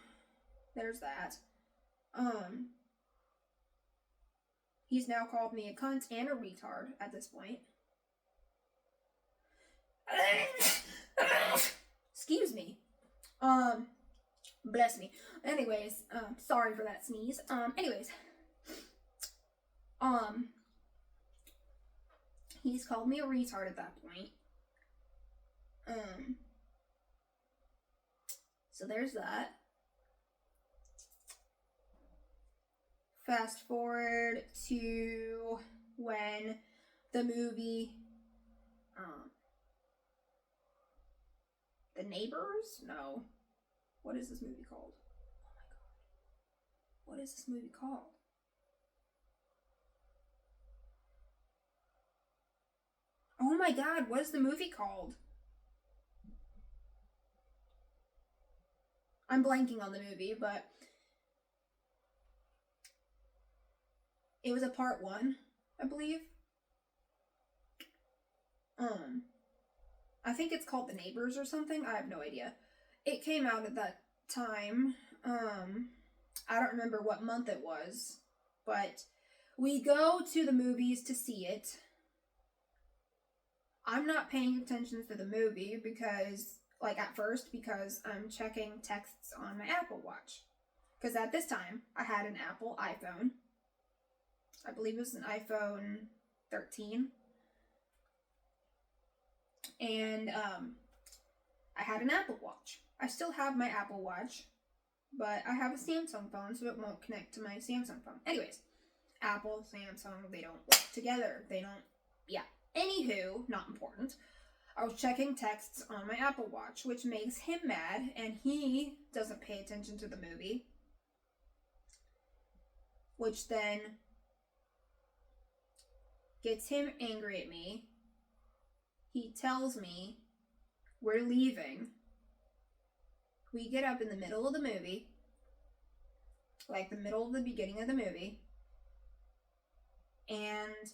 there's that. He's now called me a cunt and a retard at this point. Excuse me. Bless me. Anyways, sorry for that sneeze. He's called me a retard at that point. So there's that. Fast forward to when the movie, The Neighbors? No. What is this movie called? Oh my god. What is this movie called? Oh my god, what is the movie called? I'm blanking on the movie, but it was a part 1, I believe. I think it's called The Neighbors or something. I have no idea. It came out at that time. I don't remember what month it was, but we go to the movies to see it. I'm not paying attention to the movie because, like, at first, because I'm checking texts on my Apple Watch. Because at this time, I had an Apple iPhone. I believe it was an iPhone 13. And, I had an Apple Watch. I still have my Apple Watch, but I have a Samsung phone, so it won't connect to my Samsung phone. Anyways, Apple, Samsung, they don't work together. They don't, yeah. Anywho, not important. I was checking texts on my Apple Watch, which makes him mad, and he doesn't pay attention to the movie. Which then gets him angry at me. He tells me we're leaving. We get up in the middle of the movie, like the middle of the beginning of the movie, and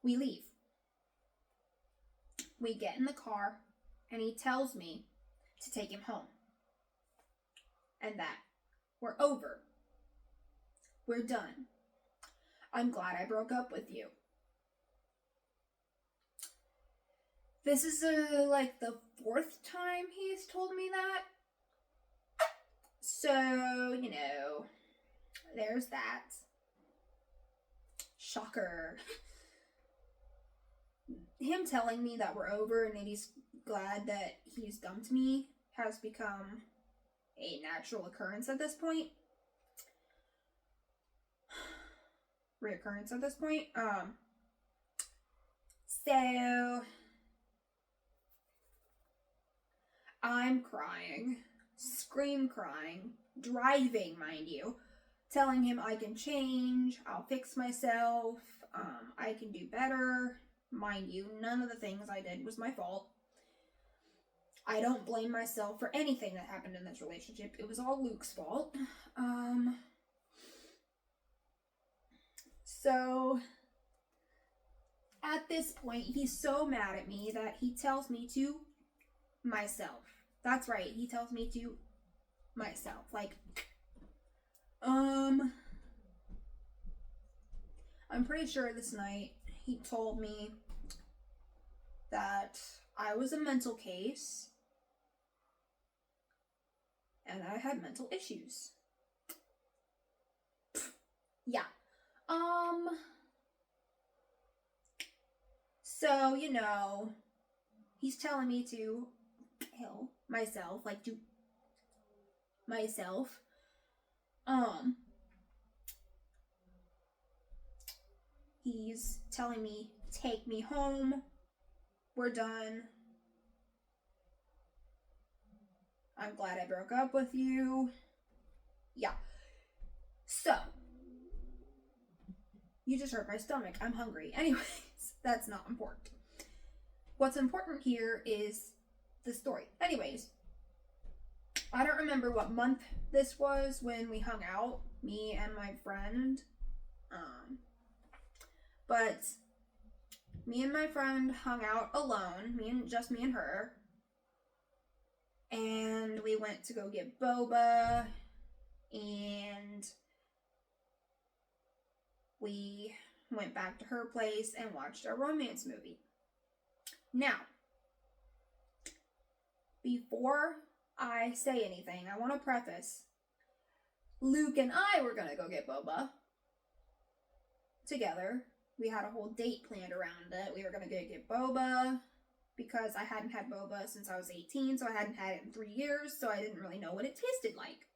we leave. We get in the car, and he tells me to take him home. And that we're over. We're done. I'm glad I broke up with you. This is like the 4th time he's told me that. So, you know, there's that. Shocker. Him telling me that we're over and that he's glad that he's dumped me has become a natural occurrence at this point. Reoccurrence at this point. So I'm crying, scream crying, driving, mind you, telling him I can change, I'll fix myself, I can do better. Mind you, none of the things I did was my fault. I don't blame myself for anything that happened in this relationship. It was all Luke's fault. So at this point, he's so mad at me that he tells me to myself. That's right, he tells me to myself. Like, I'm pretty sure this night he told me that I was a mental case and I had mental issues. Yeah. So, you know, he's telling me to kill myself, like to myself. He's telling me, take me home. We're done. I'm glad I broke up with you. Yeah. So, you just hurt my stomach. I'm hungry. Anyways, that's not important. What's important here is the story. Anyways, I don't remember what month this was when we hung out, me and my friend. But me and my friend hung out alone, just me and her. And we went to go get boba, and we went back to her place and watched a romance movie. Now, before I say anything, I want to preface, Luke and I were going to go get boba together. We had a whole date planned around it. We were going to go get boba because I hadn't had boba since I was 18, so I hadn't had it in 3 years, so I didn't really know what it tasted like.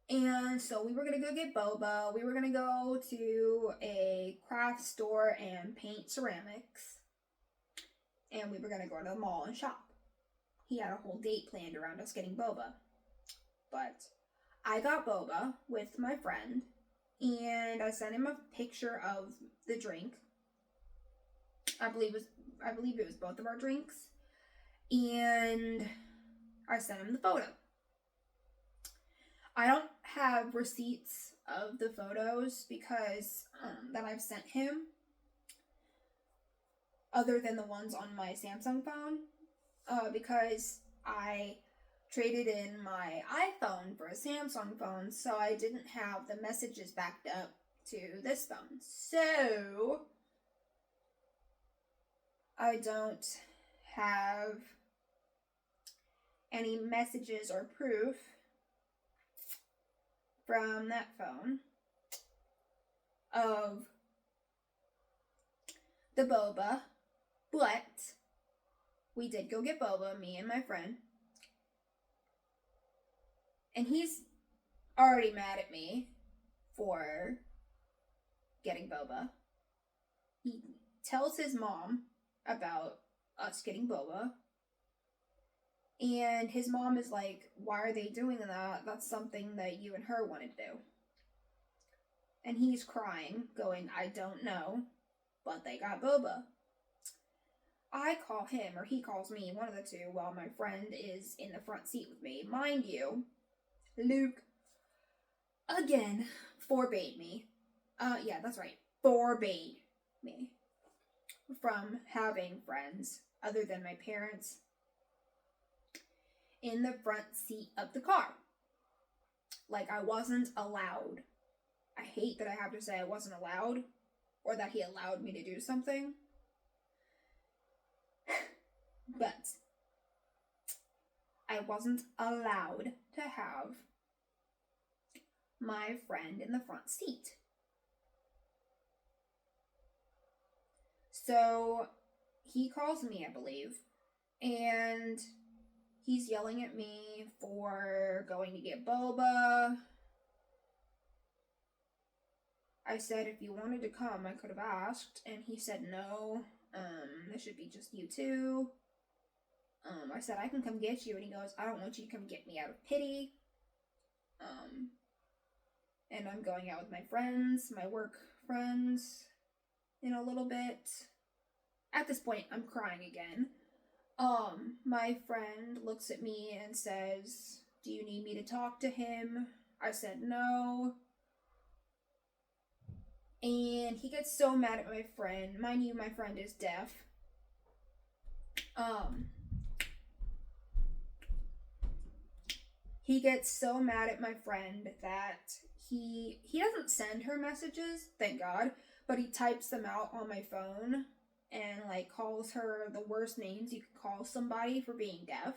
And so we were going to go get boba. We were going to go to a craft store and paint ceramics. And we were going to go to the mall and shop. He had a whole date planned around us getting boba. But I got boba with my friend, and I sent him a picture of the drink. I believe it was both of our drinks. And I sent him the photo. I don't have receipts of the photos because that I've sent him, other than the ones on my Samsung phone, because I traded in my iPhone for a Samsung phone, so I didn't have the messages backed up to this phone. So I don't have any messages or proof from that phone of the boba, but we did go get boba, me and my friend, and he's already mad at me for getting boba. He tells his mom about us getting boba, and his mom is like, why are they doing that? That's something that you and her wanted to do. And he's crying, going, I don't know, but they got boba. I call him, or he calls me, one of the two, while my friend is in the front seat with me. Mind you, Luke, again, forbade me. Yeah, that's right, forbade me from having friends other than my parents in the front seat of the car. Like, I wasn't allowed I hate that I have to say I wasn't allowed, or that he allowed me to do something. But I wasn't allowed to have my friend in the front seat. So he calls me, I believe, and he's yelling at me for going to get boba. I said if you wanted to come, I could have asked, and he said no. This should be just you two. I said I can come get you, and he goes, I don't want you to come get me out of pity. And I'm going out with my friends, my work friends, in a little bit. At this point, I'm crying again. My friend looks at me and says, do you need me to talk to him? I said no. And he gets so mad at my friend. Mind you, my friend is deaf. He gets so mad at my friend that he doesn't send her messages, thank God, but he types them out on my phone and like calls her the worst names you could call somebody for being deaf.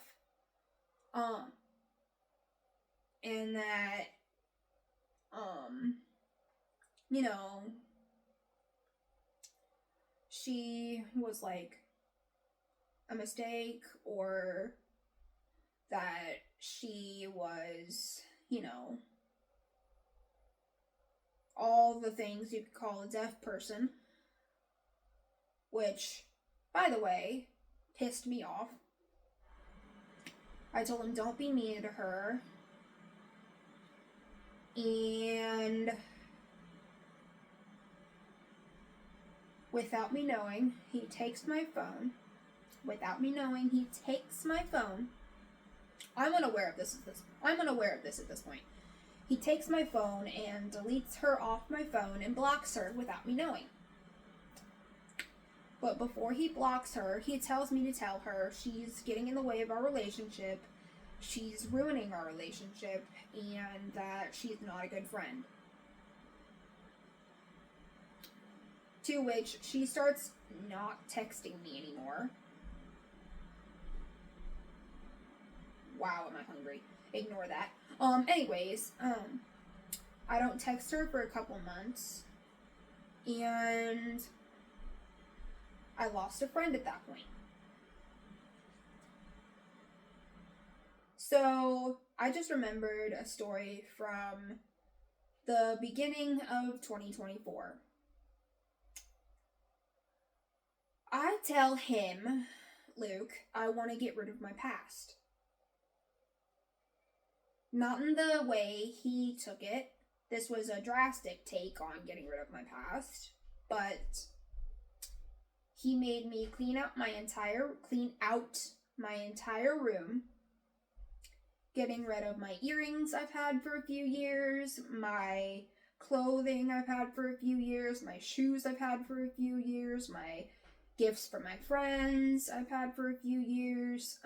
And that you know, she was like a mistake, or that she was, you know, all the things you could call a deaf person, which, by the way, pissed me off. I told him don't be mean to her, and without me knowing, he takes my phone. I'm unaware of this at this point. He takes my phone and deletes her off my phone and blocks her without me knowing. But before he blocks her, he tells me to tell her she's getting in the way of our relationship, she's ruining our relationship, and that she's not a good friend. To which she starts not texting me anymore. Wow, am I hungry? Ignore that. Anyways, I don't text her for a couple months, and I lost a friend at that point. So, I just remembered a story from the beginning of 2024. I tell him, Luke, I want to get rid of my past. Not in the way he took it. This was a drastic take on getting rid of my past, but he made me clean out my entire room, getting rid of my earrings I've had for a few years, my clothing I've had for a few years, my shoes I've had for a few years, my gifts for my friends I've had for a few years,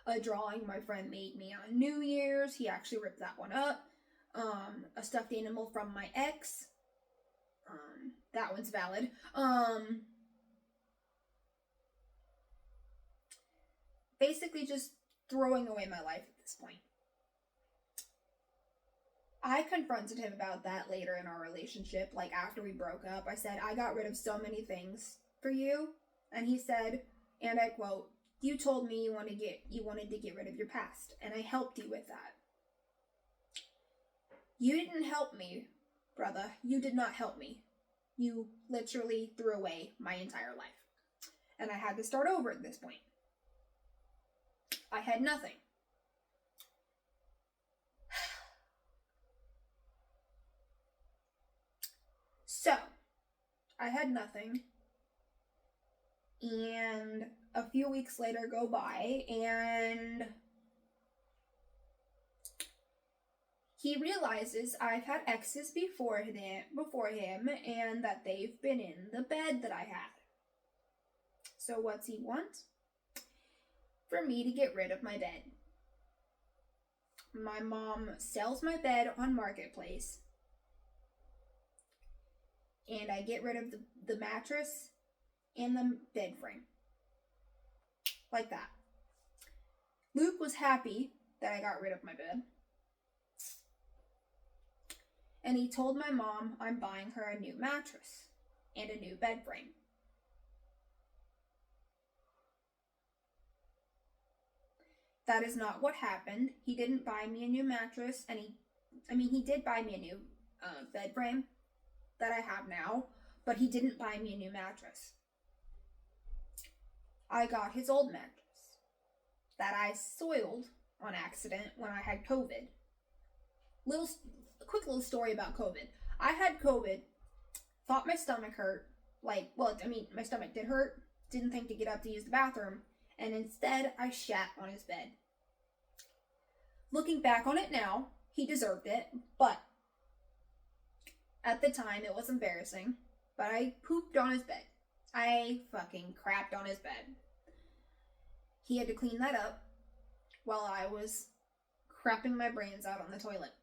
a drawing my friend made me on New Year's, he actually ripped that one up, a stuffed animal from my ex, that one's valid, basically just throwing away my life at this point. I confronted him about that later in our relationship, like after we broke up. I said, I got rid of so many things for you. And he said, and I quote, you told me you wanted to get rid of your past, and I helped you with that. You didn't help me, brother. You did not help me. You literally threw away my entire life. And I had to start over at this point. I had nothing. So, I had nothing, and a few weeks later go by, and he realizes I've had exes before him, and that they've been in the bed that I had. So what's he want? For me to get rid of my bed. my mom sells my bed on Marketplace, and I get rid of the mattress and the bed frame. Like that. Luke was happy that I got rid of my bed. And he told my mom I'm buying her a new mattress and a new bed frame. That is not what happened. He didn't buy me a new mattress, and he did buy me a new bed frame that I have now, but he didn't buy me a new mattress. I got his old mattress that I soiled on accident when I had COVID. Quick little story about COVID. I had COVID, thought my stomach hurt, my stomach did hurt, didn't think to get up to use the bathroom, and instead I shat on his bed. Looking back on it now, he deserved it, but at the time it was embarrassing, but I pooped on his bed. I fucking crapped on his bed. He had to clean that up while I was crapping my brains out on the toilet.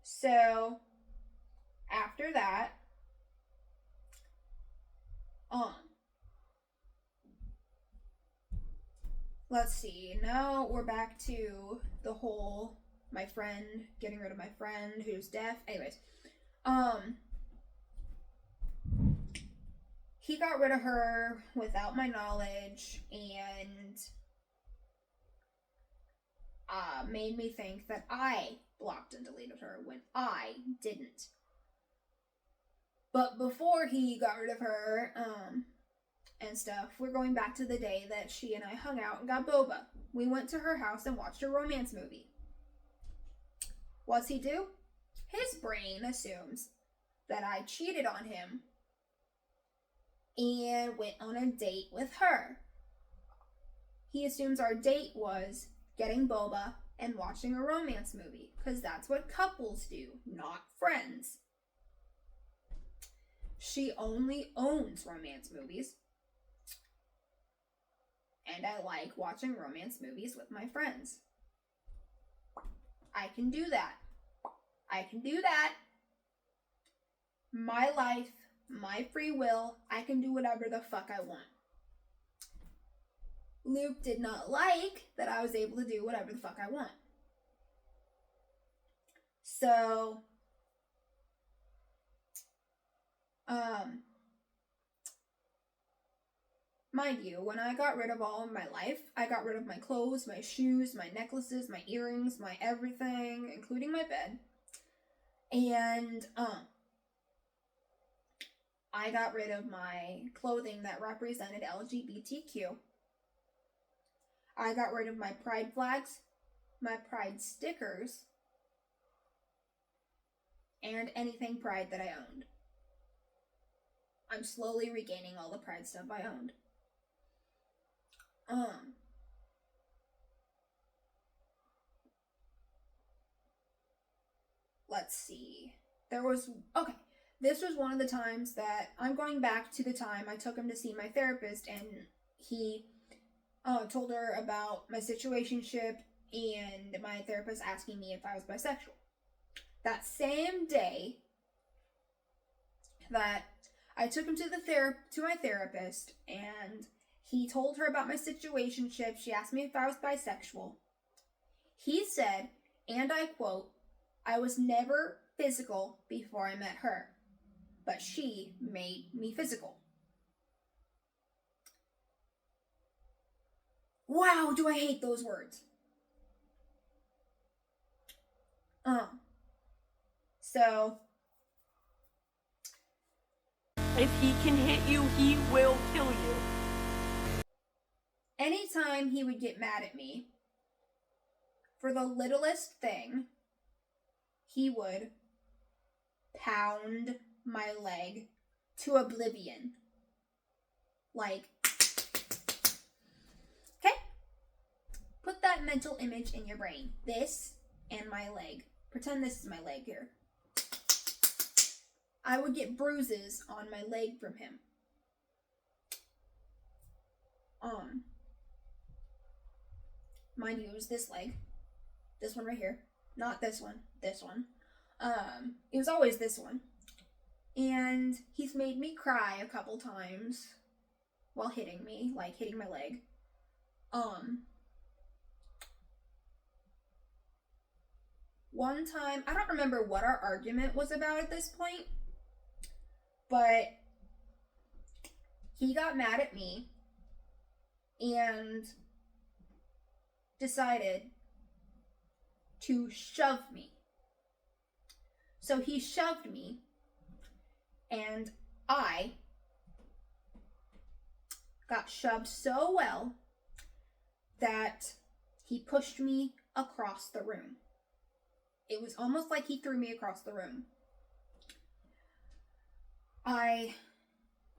So after that, let's see, now we're back to the whole my friend, getting rid of my friend who's deaf. Anyways, he got rid of her without my knowledge and made me think that I blocked and deleted her when I didn't. But before he got rid of her, and stuff, we're going back to the day that she and I hung out and got boba. We went to her house and watched a romance movie. What's he do? His brain assumes that I cheated on him and went on a date with her. He assumes our date was getting boba and watching a romance movie, because that's what couples do, not friends. She only owns romance movies, and I like watching romance movies with my friends. I can do that. My life, my free will, I can do whatever the fuck I want. Luke did not like that I was able to do whatever the fuck I want. So, mind you, when I got rid of all of my life, I got rid of my clothes, my shoes, my necklaces, my earrings, my everything, including my bed. And, I got rid of my clothing that represented LGBTQ. I got rid of my pride flags, my pride stickers, and anything pride that I owned. I'm slowly regaining all the pride stuff I owned. Let's see. This was one of the times that I'm going back to the time I took him to see my therapist, and he told her about my situationship and my therapist asking me if I was bisexual. That same day that I took him to my therapist, and he told her about my situationship, she asked me if I was bisexual. He said, and I quote, "I was never physical before I met her, but she made me physical." Wow, do I hate those words. So, If he can hit you, he will kill you. anytime he would get mad at me for the littlest thing, he would pound my leg to oblivion. Like, okay? Put that mental image in your brain. This and my leg. Pretend this is my leg here. I would get bruises on my leg from him. Mind you, it was this leg. This one right here. Not this one. This one. It was always this one. And he's made me cry a couple times while hitting me, like hitting my leg. One time, I don't remember what our argument was about at this point, but he got mad at me and decided to shove me. So he shoved me, and I got shoved so well that he pushed me across the room. It was almost like he threw me across the room.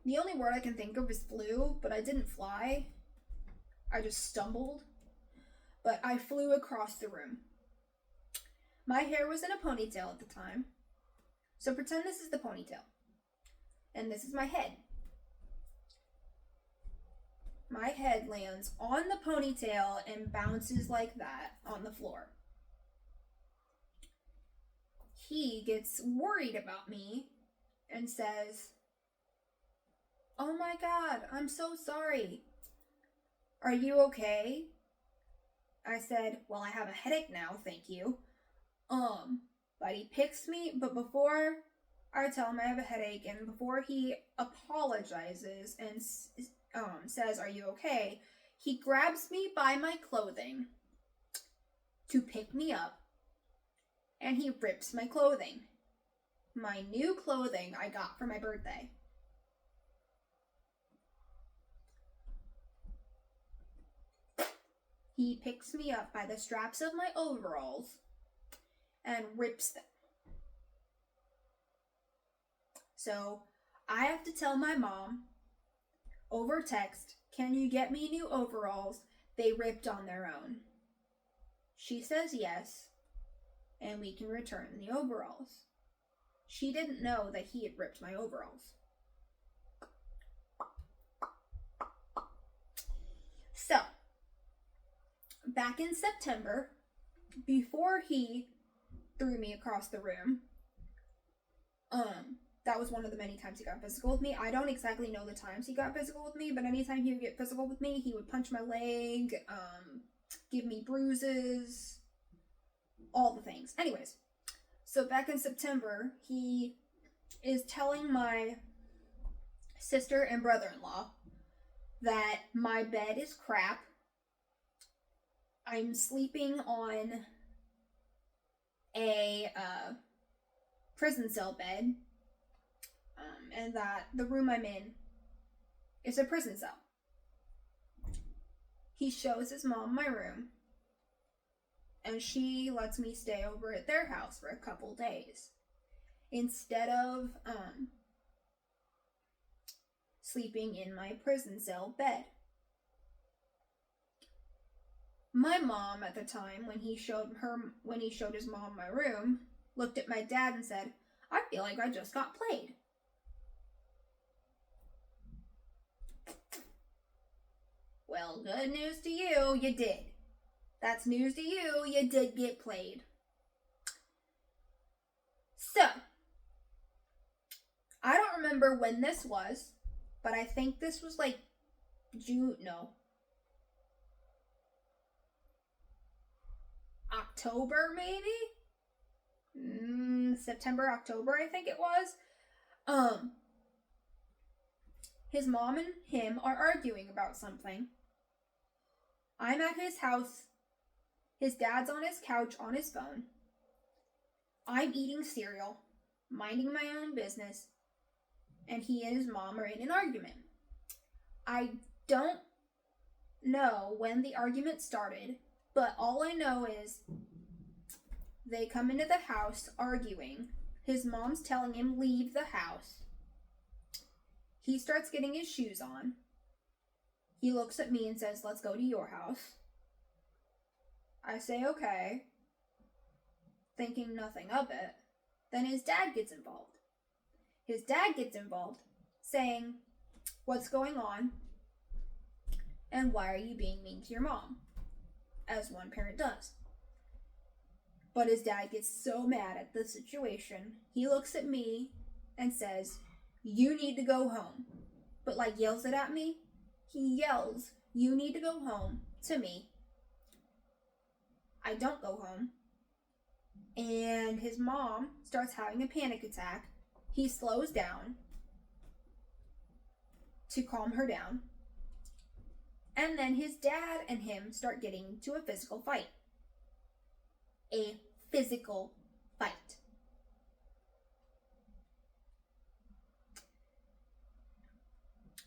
The only word I can think of is flew, but I didn't fly. I just stumbled. But I flew across the room. My hair was in a ponytail at the time. So pretend this is the ponytail. And this is my head. My head lands on the ponytail and bounces like that on the floor. He gets worried about me and says, "Oh my God, I'm so sorry. Are you okay?" I said, "Well, I have a headache now, thank you." But he picks me, but before I tell him I have a headache and before he apologizes and says, "Are you okay?" he grabs me by my clothing to pick me up. And he rips my clothing. My new clothing I got for my birthday. He picks me up by the straps of my overalls and rips them. So I have to tell my mom over text, "Can you get me new overalls? They ripped on their own." She says yes. And we can return the overalls. She didn't know that he had ripped my overalls. So, back in September, before he threw me across the room, that was one of the many times he got physical with me. I don't exactly know the times he got physical with me, but anytime he would get physical with me, he would punch my leg, give me bruises, all the things. Anyways, so back in September, he is telling my sister and brother-in-law that my bed is crap. I'm sleeping on a prison cell bed, and that the room I'm in is a prison cell. He shows his mom my room. And she lets me stay over at their house for a couple days. Instead of sleeping in my prison cell bed. My mom at the time, when he showed his mom my room, looked at my dad and said, "I feel like I just got played." Well, good news to you, you did. That's news to you, you did get played. So, I don't remember when this was, but I think this was like October maybe? September, October, I think it was. His mom and him are arguing about something. I'm at his house. His dad's on his couch on his phone. I'm eating cereal, minding my own business, and he and his mom are in an argument. I don't know when the argument started, but all I know is they come into the house arguing. His mom's telling him, "Leave the house." He starts getting his shoes on. He looks at me and says, "Let's go to your house." I say, "Okay," thinking nothing of it. Then his dad gets involved. His dad gets involved, saying, "What's going on? And why are you being mean to your mom?" as one parent does. But his dad gets so mad at the situation, he looks at me and says, "You need to go home." But like yells it at me. He yells, "You need to go home," to me. I don't go home. And his mom starts having a panic attack. He slows down to calm her down. And then his dad and him start getting into a physical fight. A physical fight.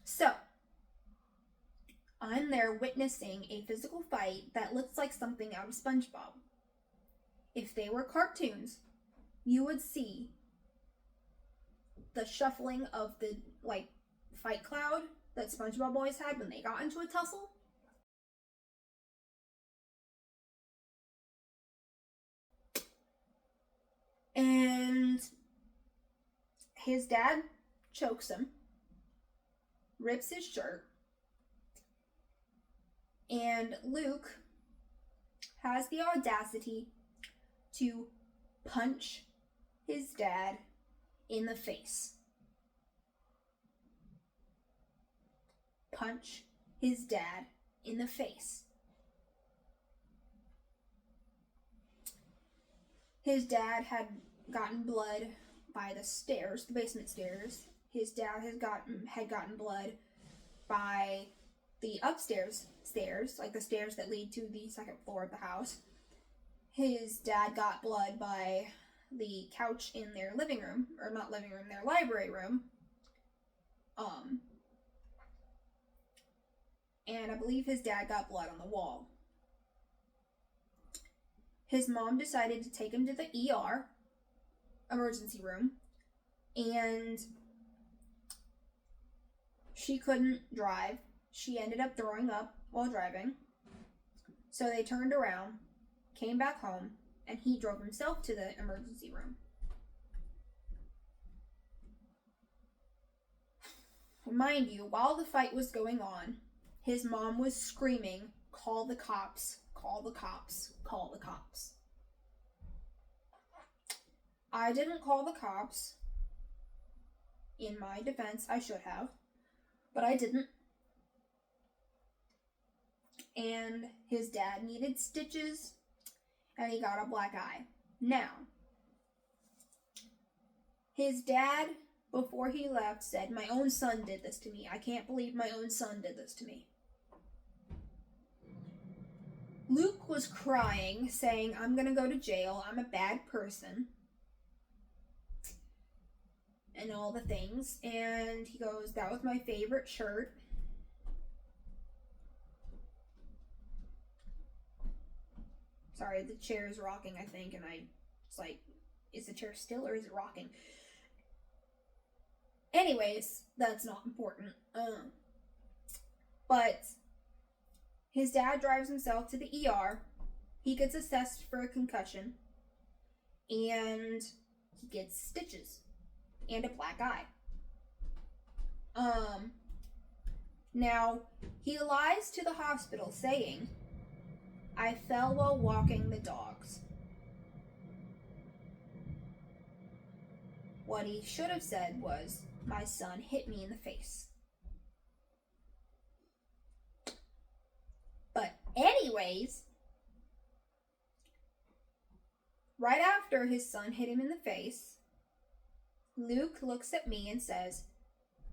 So, I'm there witnessing a physical fight that looks like something out of SpongeBob. If they were cartoons, you would see the shuffling of the, like, fight cloud that SpongeBob always had when they got into a tussle. And his dad chokes him, rips his shirt, and Luke has the audacity to punch his dad in the face. Punch his dad in the face. His dad had gotten blood by the stairs, the basement stairs. His dad had gotten blood by the upstairs stairs, like the stairs that lead to the second floor of the house. His dad got blood by the couch in their living room, or not living room, their library room. And I believe his dad got blood on the wall. His mom decided to take him to the ER, emergency room, and she couldn't drive. She ended up throwing up while driving. So they turned around, came back home, and he drove himself to the emergency room. Mind you, while the fight was going on, his mom was screaming, "Call the cops, call the cops, call the cops." I didn't call the cops. In my defense, I should have, but I didn't. And his dad needed stitches, and he got a black eye. Now, his dad, before he left, said, "My own son did this to me. I can't believe my own son did this to me." Luke was crying, saying, "I'm gonna go to jail. I'm a bad person." And all the things. And he goes, "That was my favorite shirt." Sorry, the chair is rocking, I think, and I was like, is the chair still or is it rocking? Anyways, that's not important. But his dad drives himself to the ER. He gets assessed for a concussion. And he gets stitches. And a black eye. Now, he lies to the hospital saying, "I fell while walking the dogs." What he should have said was, "My son hit me in the face." But anyways, right after his son hit him in the face, Luke looks at me and says,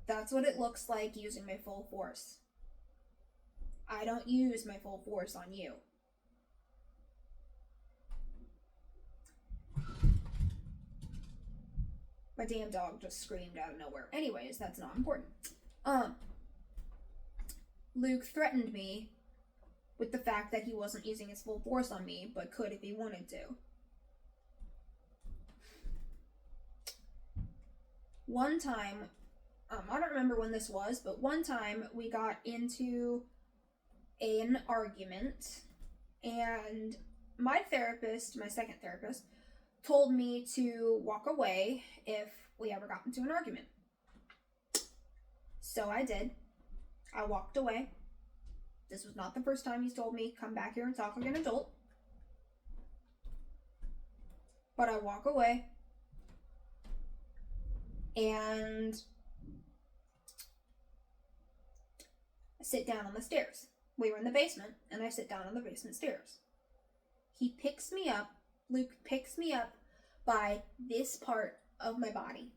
"That's what it looks like using my full force. I don't use my full force on you." My damn dog just screamed out of nowhere. Anyways, that's not important. Luke threatened me with the fact that he wasn't using his full force on me, but could if he wanted to. One time, I don't remember when this was, but one time we got into an argument, and my therapist, my second therapist, told me to walk away if we ever got into an argument. So I did. I walked away. This was not the first time he's told me, come back here and talk like an adult. But I walk away. And I sit down on the stairs. We were in the basement, and I sit down on the basement stairs. He picks me up. Luke picks me up by this part of my body.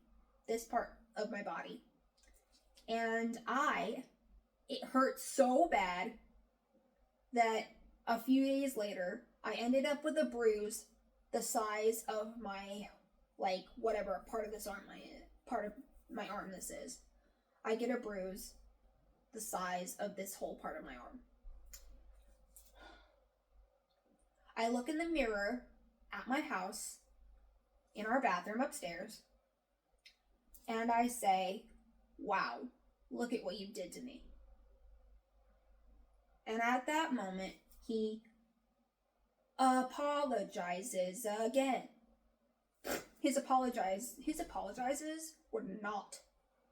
This part of my body. And it hurt so bad that a few days later, I ended up with a bruise the size of my, like, whatever part of my arm this is. I get a bruise the size of this whole part of my arm. I look in the mirror at my house, in our bathroom upstairs, and I say, wow, look at what you did to me. And at that moment, he apologizes again. His apologizes were not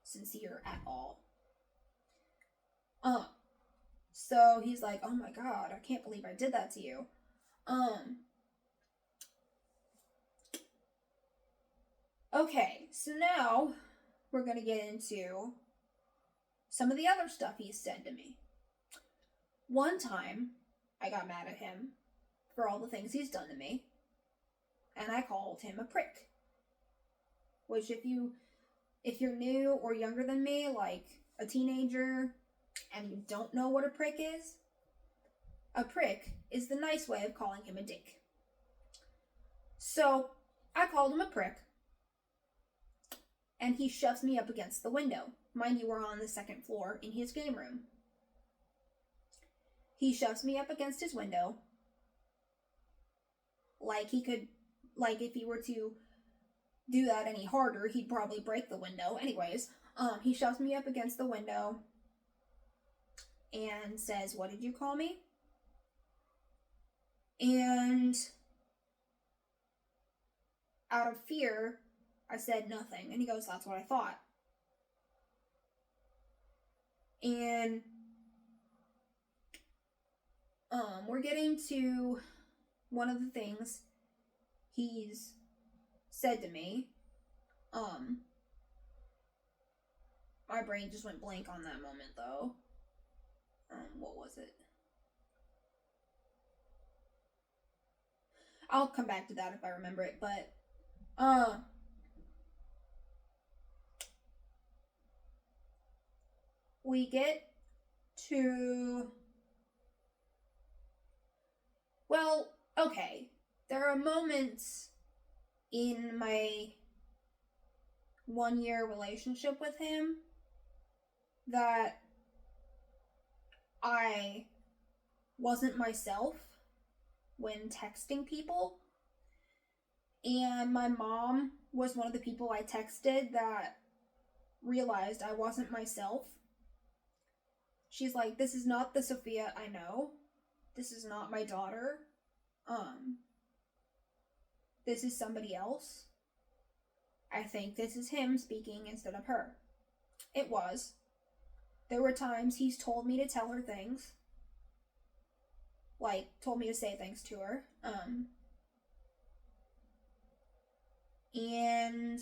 sincere at all. So he's like, oh my god, I can't believe I did that to you. Okay, so now we're gonna get into some of the other stuff he's said to me. One time, I got mad at him for all the things he's done to me, and I called him a prick. Which if you're new or younger than me, like a teenager, and you don't know what a prick is the nice way of calling him a dick. So, I called him a prick, and he shoves me up against the window. Mind you, we're on the second floor in his game room. He shoves me up against his window, like if he were to do that any harder, he'd probably break the window. Anyways, he shoves me up against the window and says, what did you call me? And out of fear, I said nothing. And he goes, that's what I thought. And we're getting to one of the things he's said to me. My brain just went blank on that moment, though. What was it? I'll come back to that if I remember it, but, we get to, well, okay, there are moments in my 1-year relationship with him that I wasn't myself when texting people, and my mom was one of the people I texted that realized I wasn't myself. She's like, this is not the Sophia I know. This is not my daughter. This is somebody else. I think this is him speaking instead of her. It was. There were times he's told me to tell her things. Like, told me to say things to her. And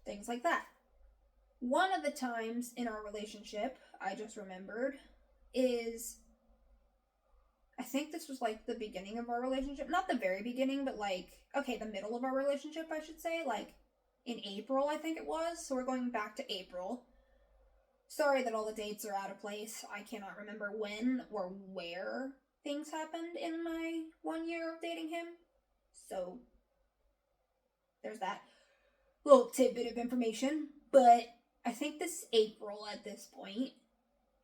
things like that. One of the times in our relationship, I just remembered, is, I think this was like the beginning of our relationship. Not the very beginning, but like, okay, the middle of our relationship, I should say. Like, in April, I think it was. So we're going back to April. Sorry that all the dates are out of place. I cannot remember when or where things happened in my 1 year of dating him. So, there's that little tidbit of information. But I think this is April at this point.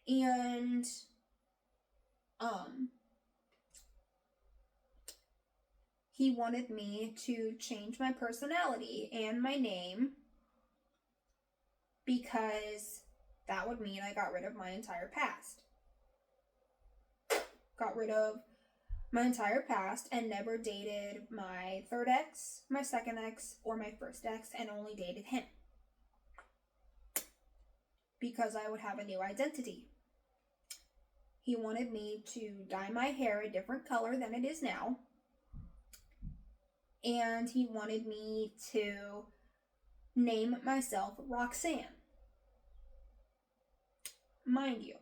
And, he wanted me to change my personality and my name because that would mean I got rid of my entire past. Got rid of my entire past and never dated my third ex, my second ex, or my first ex, and only dated him. Because I would have a new identity. He wanted me to dye my hair a different color than it is now. And he wanted me to name myself Roxanne. Mind you,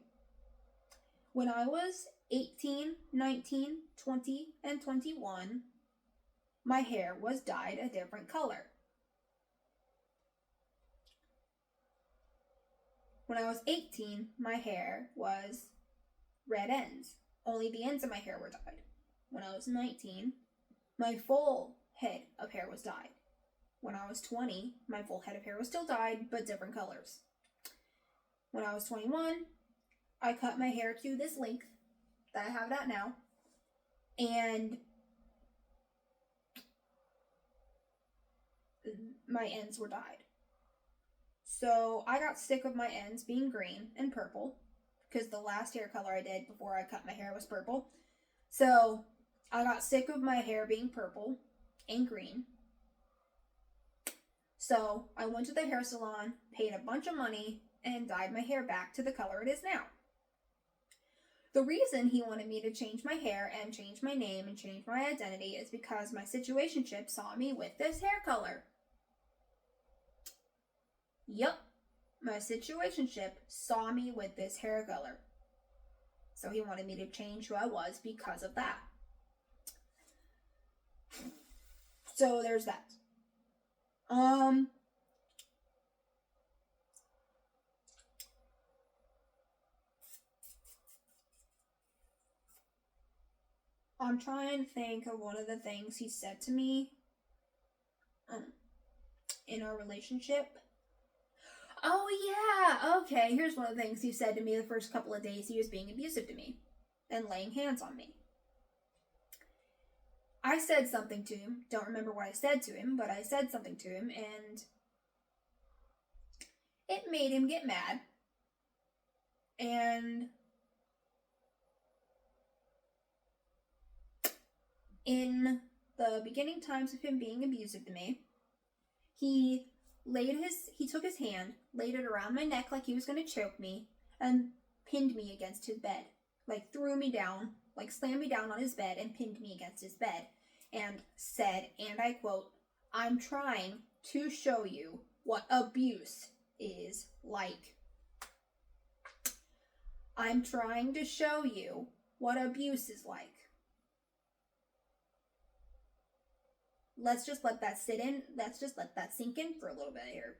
when I was 18, 19, 20, and 21, my hair was dyed a different color. When I was 18, my hair was red ends. Only the ends of my hair were dyed. When I was 19, my full head of hair was dyed. When I was 20, my full head of hair was still dyed, but different colors. When I was 21, I cut my hair to this length that I have it at now, and my ends were dyed. So I got sick of my ends being green and purple, because the last hair color I did before I cut my hair was purple. So I got sick of my hair being purple and green. So I went to the hair salon, paid a bunch of money, and dyed my hair back to the color it is now. The reason he wanted me to change my hair and change my name and change my identity is because my situationship saw me with this hair color. Yup, my situationship saw me with this hair color. So he wanted me to change who I was because of that. So there's that. I'm trying to think of one of the things he said to me in our relationship. Oh yeah, okay, here's one of the things he said to me the first couple of days he was being abusive to me and laying hands on me. I said something to him, don't remember what I said to him, but I said something to him and it made him get mad. And in the beginning times of him being abusive to me, he took his hand, laid it around my neck like he was going to choke me, and pinned me against his bed. Like threw me down, like slammed me down on his bed and pinned me against his bed. And said, and I quote, "I'm trying to show you what abuse is like. I'm trying to show you what abuse is like." Let's just let that sit in. Let's just let that sink in for a little bit here.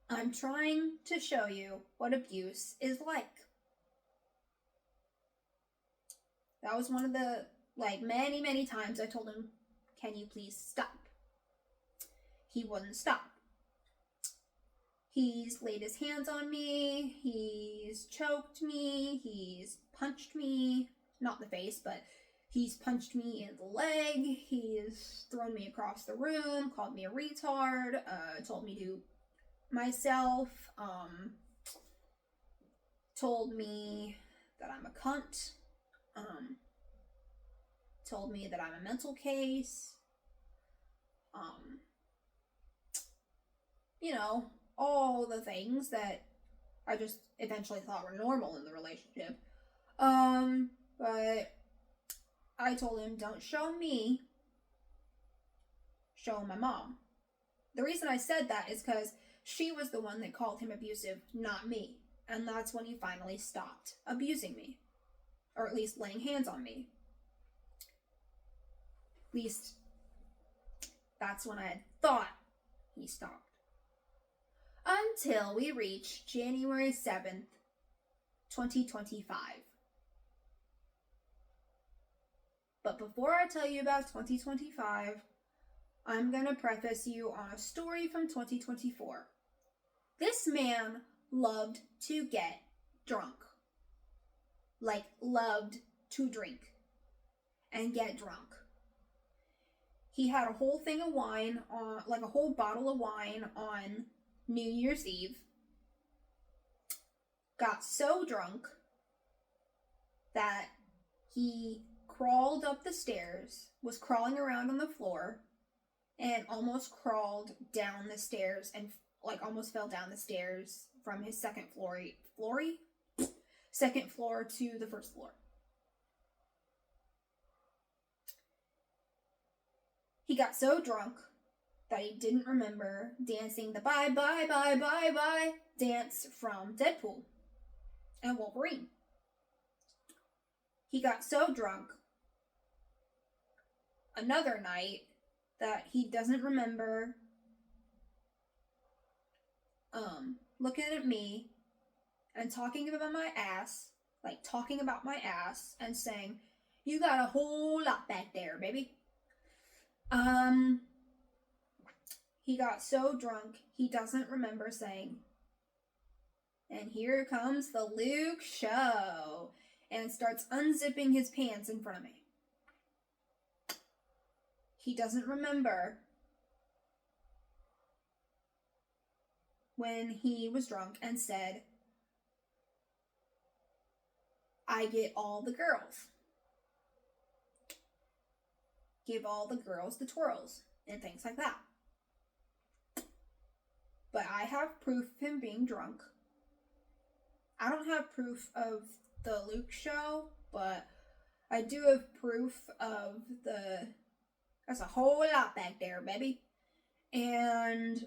I'm trying to show you what abuse is like. That was one of the, many, many times I told him, "Can you please stop?" He wouldn't stop. He's laid his hands on me, he's choked me, he's punched me, not in the face, but he's punched me in the leg, he's thrown me across the room, called me a retard, told me to myself, told me that I'm a cunt, told me that I'm a mental case, all the things that I just eventually thought were normal in the relationship. But I told him, don't show me, show my mom. The reason I said that is because she was the one that called him abusive, not me. And that's when he finally stopped abusing me. Or at least laying hands on me. At least, that's when I had thought he stopped. Until we reach January 7th, 2025. But before I tell you about 2025, I'm going to preface you on a story from 2024. This man loved to get drunk. Loved to drink and get drunk. He had a whole thing of wine, a whole bottle of wine on New Year's Eve. Got so drunk that he crawled up the stairs, was crawling around on the floor, and almost crawled down the stairs and like almost fell down the stairs from his second floor to the first floor. He got so drunk that he didn't remember dancing the bye bye bye bye bye dance from Deadpool and Wolverine. He got so drunk another night that he doesn't remember looking at me and talking about my ass, and saying, "You got a whole lot back there, baby." He got so drunk he doesn't remember saying, "And here comes the Luke show," and starts unzipping his pants in front of me. He doesn't remember when he was drunk and said, "I get all the girls. Give all the girls the twirls," and things like that. But I have proof of him being drunk. I don't have proof of the Luke show, but I do have proof of that's a whole lot back there, baby. And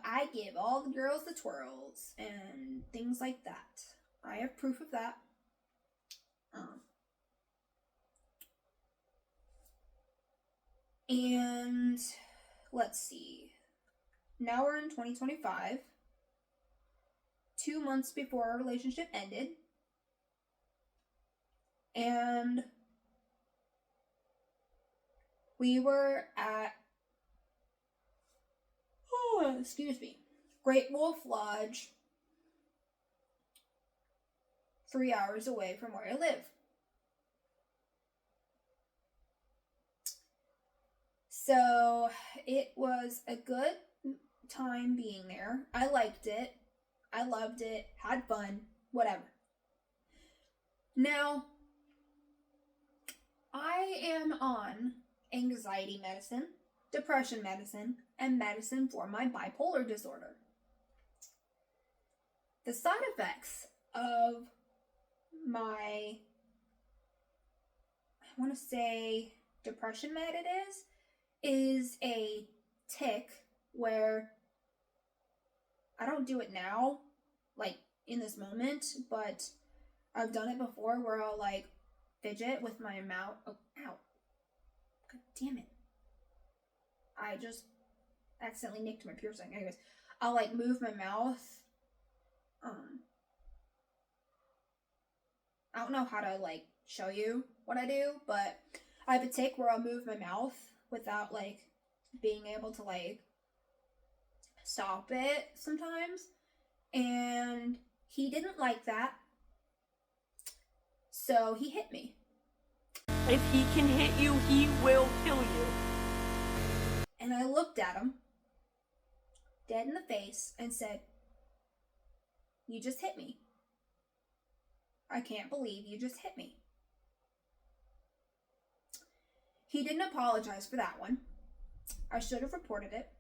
I give all the girls the twirls and things like that. I have proof of that. And let's see. Now we're in 2025. 2 months before our relationship ended. And we were at Great Wolf Lodge, 3 hours away from where I live. So it was a good time being there. I liked it. I loved it. Had fun. Whatever. Now, I am on anxiety medicine, depression medicine, and medicine for my bipolar disorder. The side effects of my, I want to say depression med is a tic where I don't do it now, like in this moment, but I've done it before where I'll like fidget with my mouth. Oh, ow. God damn it. I just accidentally nicked my piercing. Anyways, I'll like move my mouth. I don't know how to like show you what I do, but I have a tic where I'll move my mouth without like being able to like stop it sometimes. And he didn't like that. So he hit me. If he can hit you, he will kill you. And I looked at him dead in the face and said, "You just hit me. I can't believe you just hit me." He didn't apologize for that one. I should have reported it.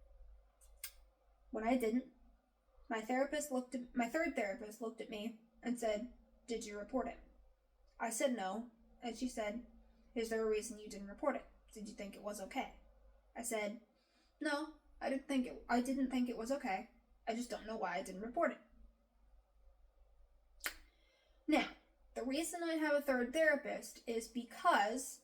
When I didn't, my third therapist looked at me and said, "Did you report it?" I said no, and she said, "Is there a reason you didn't report it? Did you think it was okay?" I said, "No, I didn't think it was okay. I just don't know why I didn't report it." Now, the reason I have a third therapist is because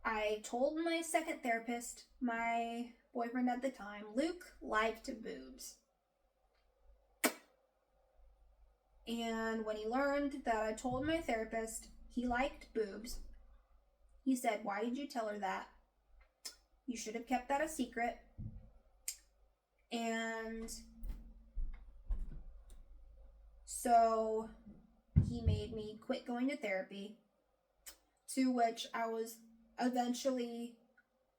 I told my second therapist, my boyfriend at the time, Luke liked boobs. And when he learned that I told my therapist he liked boobs, he said, "Why did you tell her that? You should have kept that a secret." And so he made me quit going to therapy, to which I was eventually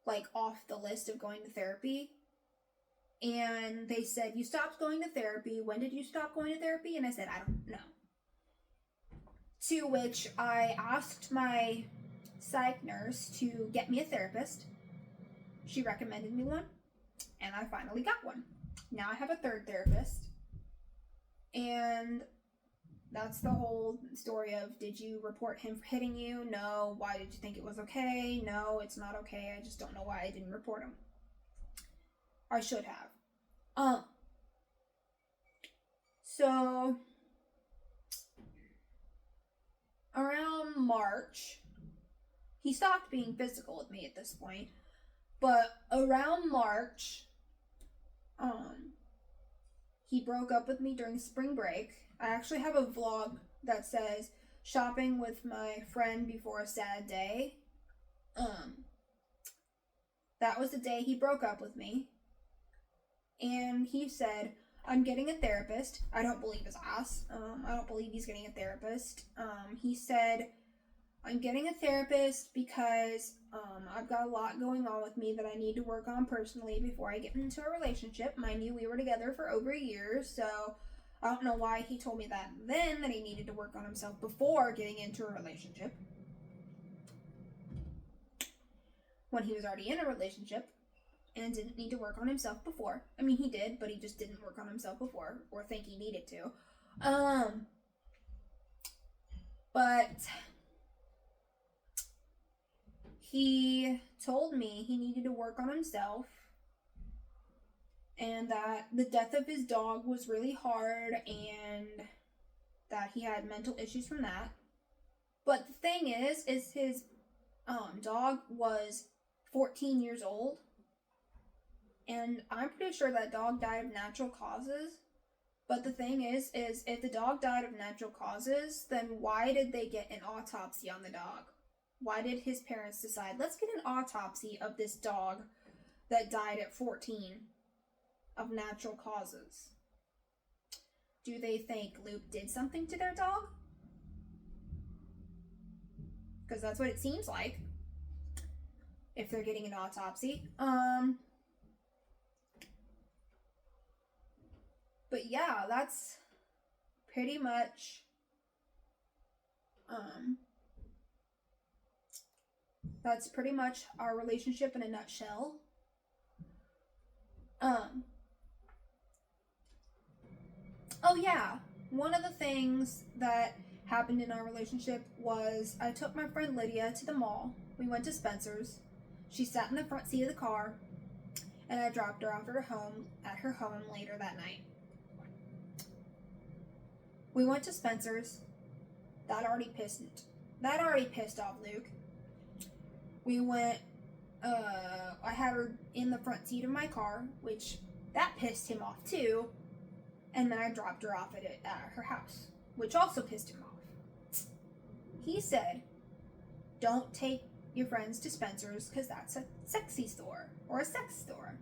like off the list of going to therapy. And they said, "You stopped going to therapy. When did you stop going to therapy?" And I said, "I don't know." To which I asked my psych nurse to get me a therapist. She recommended me one, and I finally got one. Now I have a third therapist. And that's the whole story of, did you report him for hitting you? No. Why did you think it was okay? No, it's not okay. I just don't know why I didn't report him. I should have. So around March, he stopped being physical with me at this point, but around March, he broke up with me during spring break. I actually have a vlog that says shopping with my friend before a sad day. That was the day he broke up with me. And he said, I'm getting a therapist. I don't believe his ass. I don't believe he's getting a therapist. He said, I'm getting a therapist because I've got a lot going on with me that I need to work on personally before I get into a relationship. Mind you, we were together for over a year, so I don't know why he told me that then, that he needed to work on himself before getting into a relationship, when he was already in a relationship and didn't need to work on himself before. I mean, he did, but he just didn't work on himself before, or think he needed to. But he told me he needed to work on himself, and that the death of his dog was really hard, and that he had mental issues from that. But the thing is his dog was 14 years old, and I'm pretty sure that dog died of natural causes. But the thing is if the dog died of natural causes, then why did they get an autopsy on the dog? Why did his parents decide, let's get an autopsy of this dog that died at 14 of natural causes? Do they think Luke did something to their dog? Because that's what it seems like, if they're getting an autopsy. But yeah, that's pretty much our relationship in a nutshell. Oh yeah, one of the things that happened in our relationship was I took my friend Lydia to the mall. We went to Spencer's. She sat in the front seat of the car, and I dropped her off at her home later that night. We went to Spencer's. That already pissed off Luke. We went, I had her in the front seat of my car, which that pissed him off too. And then I dropped her off at her house, which also pissed him off. He said, don't take your friends to Spencer's because that's a sexy store or a sex store.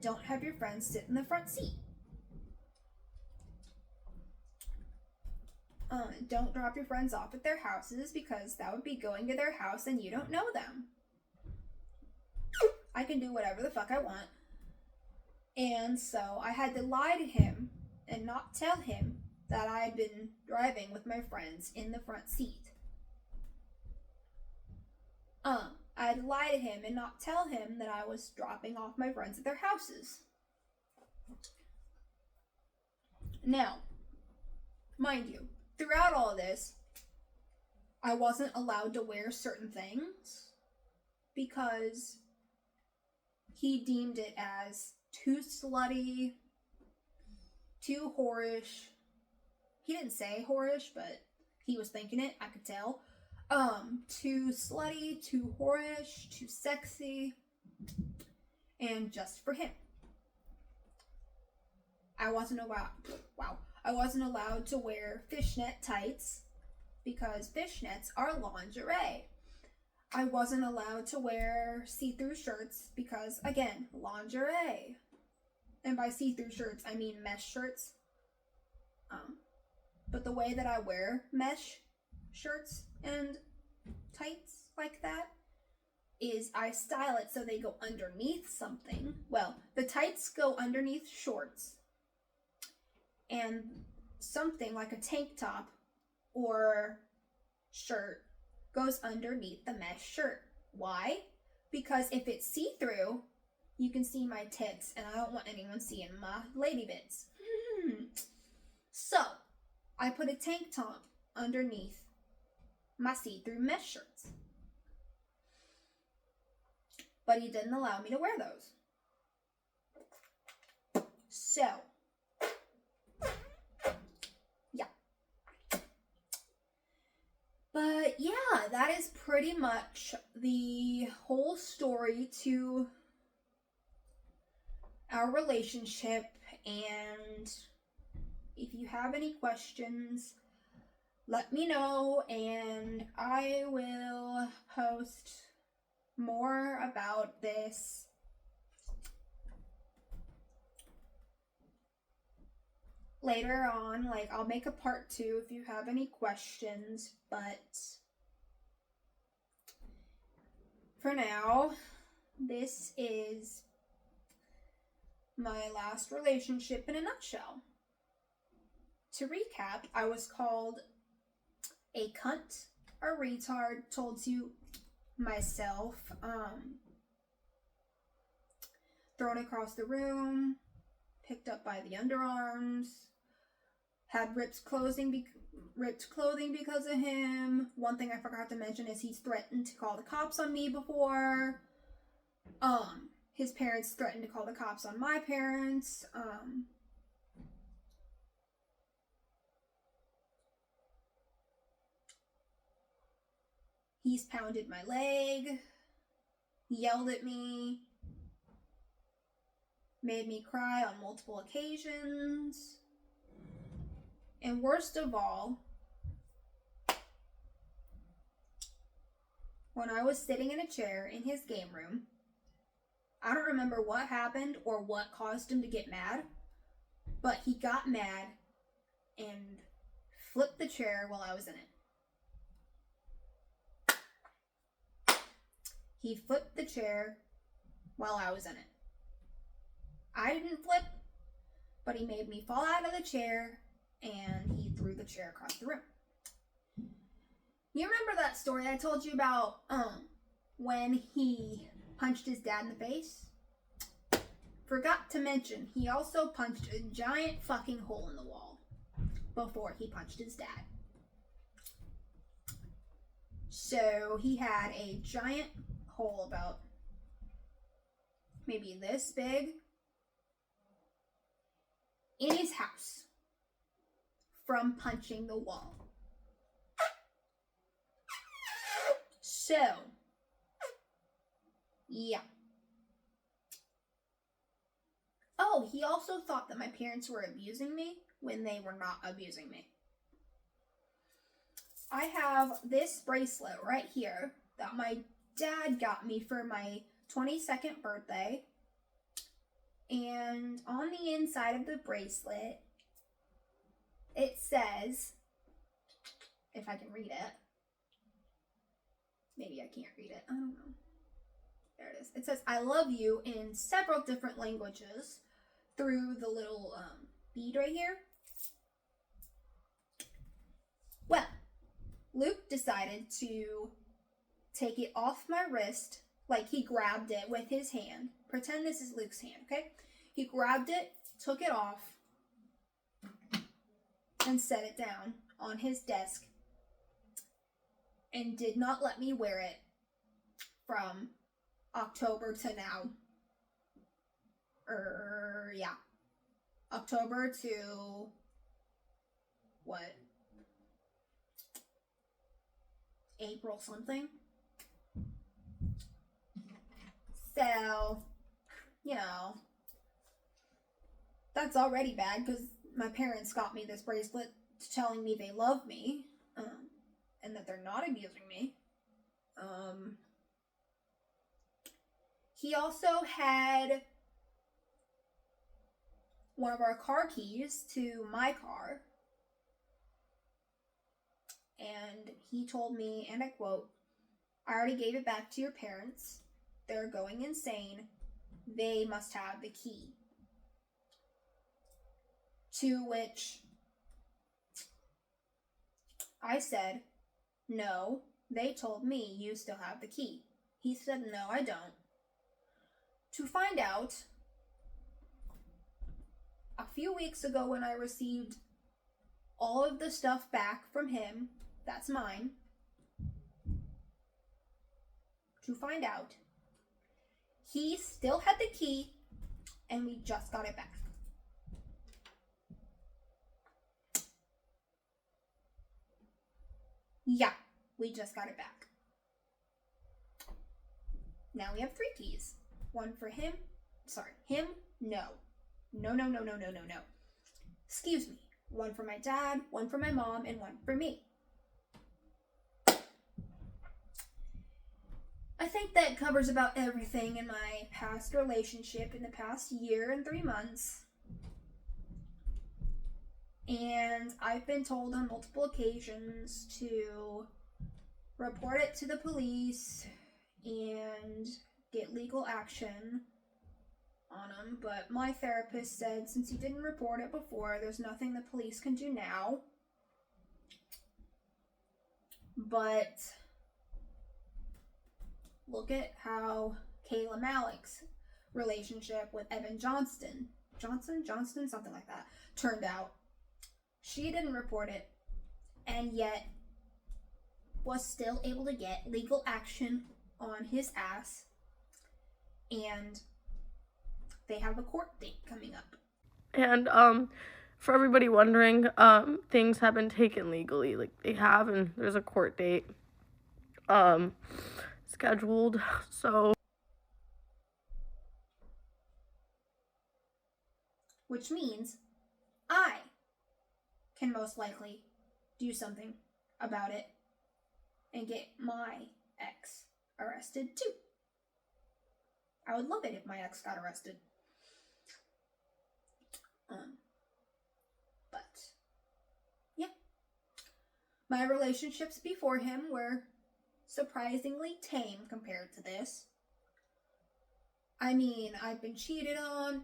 Don't have your friends sit in the front seat. Don't drop your friends off at their houses because that would be going to their house and you don't know them. I can do whatever the fuck I want. And so I had to lie to him and not tell him that I had been driving with my friends in the front seat. I had to lie to him and not tell him that I was dropping off my friends at their houses. Now, mind you, throughout all of this, I wasn't allowed to wear certain things because he deemed it as too slutty, too whorish. He didn't say whorish, but he was thinking it, I could tell. Too slutty, too whorish, too sexy, and just for him. I wasn't allowed to wear fishnet tights because fishnets are lingerie. I wasn't allowed to wear see-through shirts because, again, lingerie. And by see-through shirts, I mean mesh shirts. But the way that I wear mesh shirts and tights like that is I style it so they go underneath something. Well, the tights go underneath shorts. And something like a tank top or shirt goes underneath the mesh shirt. Why? Because if it's see-through, you can see my tits, and I don't want anyone seeing my lady bits. So, I put a tank top underneath my see-through mesh shirts. But he didn't allow me to wear those. So, yeah. But yeah, that is pretty much the whole story to our relationship. And if you have any questions, let me know, and I will post more about this later on. Like, I'll make a part 2 if you have any questions, but for now, this is my last relationship in a nutshell. To recap, I was called a cunt, a retard, told to myself, thrown across the room, picked up by the underarms, had ripped clothing because of him. One thing I forgot to mention is he's threatened to call the cops on me before. His parents threatened to call the cops on my parents. He's pounded my leg, yelled at me, made me cry on multiple occasions, and worst of all, when I was sitting in a chair in his game room, I don't remember what happened or what caused him to get mad, but he got mad and flipped the chair while I was in it. He flipped the chair while I was in it. I didn't flip, but he made me fall out of the chair, and he threw the chair across the room. You remember that story I told you about, when he punched his dad in the face? Forgot to mention, he also punched a giant fucking hole in the wall before he punched his dad. So he had a giant hole about maybe this big in his house from punching the wall. So, yeah. Oh, he also thought that my parents were abusing me when they were not abusing me. I have this bracelet right here that my dad got me for my 22nd birthday. And on the inside of the bracelet, it says, if I can read it. Maybe I can't read it. I don't know. There it is. It says, I love you in several different languages through the little bead right here. Well, Luke decided to take it off my wrist, like he grabbed it with his hand. Pretend this is Luke's hand, okay? He grabbed it, took it off, and set it down on his desk, and did not let me wear it from October to now. Yeah. October to what? April something. So, you know, that's already bad because my parents got me this bracelet telling me they love me, and that they're not abusing me. He also had one of our car keys to my car, and he told me, and I quote, I already gave it back to your parents. They're going insane. They must have the key. To which I said, no, they told me you still have the key. He said, no, I don't. To find out, a few weeks ago when I received all of the stuff back from him, that's mine, to find out, he still had the key and we just got it back. Yeah, we just got it back. Now we have 3 keys. One for him. Sorry, him? No. No. Excuse me. One for my dad, one for my mom, and one for me. I think that covers about everything in my past relationship in the past year and 3 months. And I've been told on multiple occasions to report it to the police and get legal action on him. But my therapist said since he didn't report it before, there's nothing the police can do now. But look at how Kayla Malik's relationship with Evan Johnston, something like that, turned out. She didn't report it, and yet was still able to get legal action on his ass, and they have a court date coming up. And for everybody wondering, things have been taken legally, like they have, and there's a court date scheduled. So, which means I can most likely do something about it and get my ex arrested too. I would love it if my ex got arrested. But yeah, my relationships before him were surprisingly tame compared to this. I mean, I've been cheated on.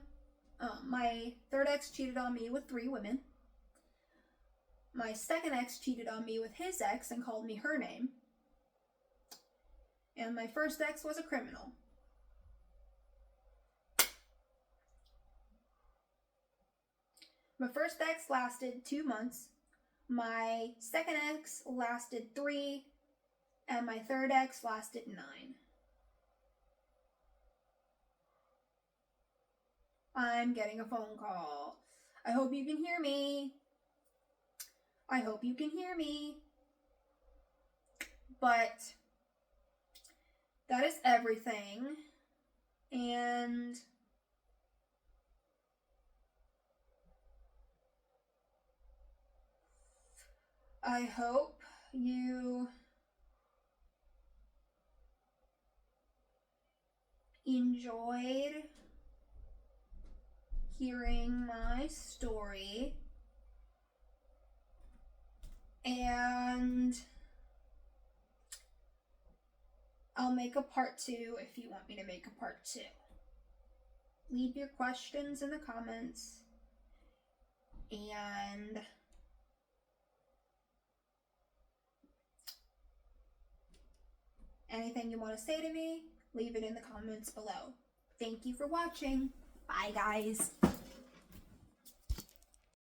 My third ex cheated on me with 3 women. My second ex cheated on me with his ex and called me her name. And my first ex was a criminal. My first ex lasted 2 months. My second ex lasted 3. And my third ex lasted 9. I'm getting a phone call. I hope you can hear me. But that is everything. And I hope you enjoyed hearing my story. And I'll make a part 2 if you want me to make a part 2. Leave your questions in the comments. And anything you want to say to me, leave it in the comments below. Thank you for watching. Bye, guys.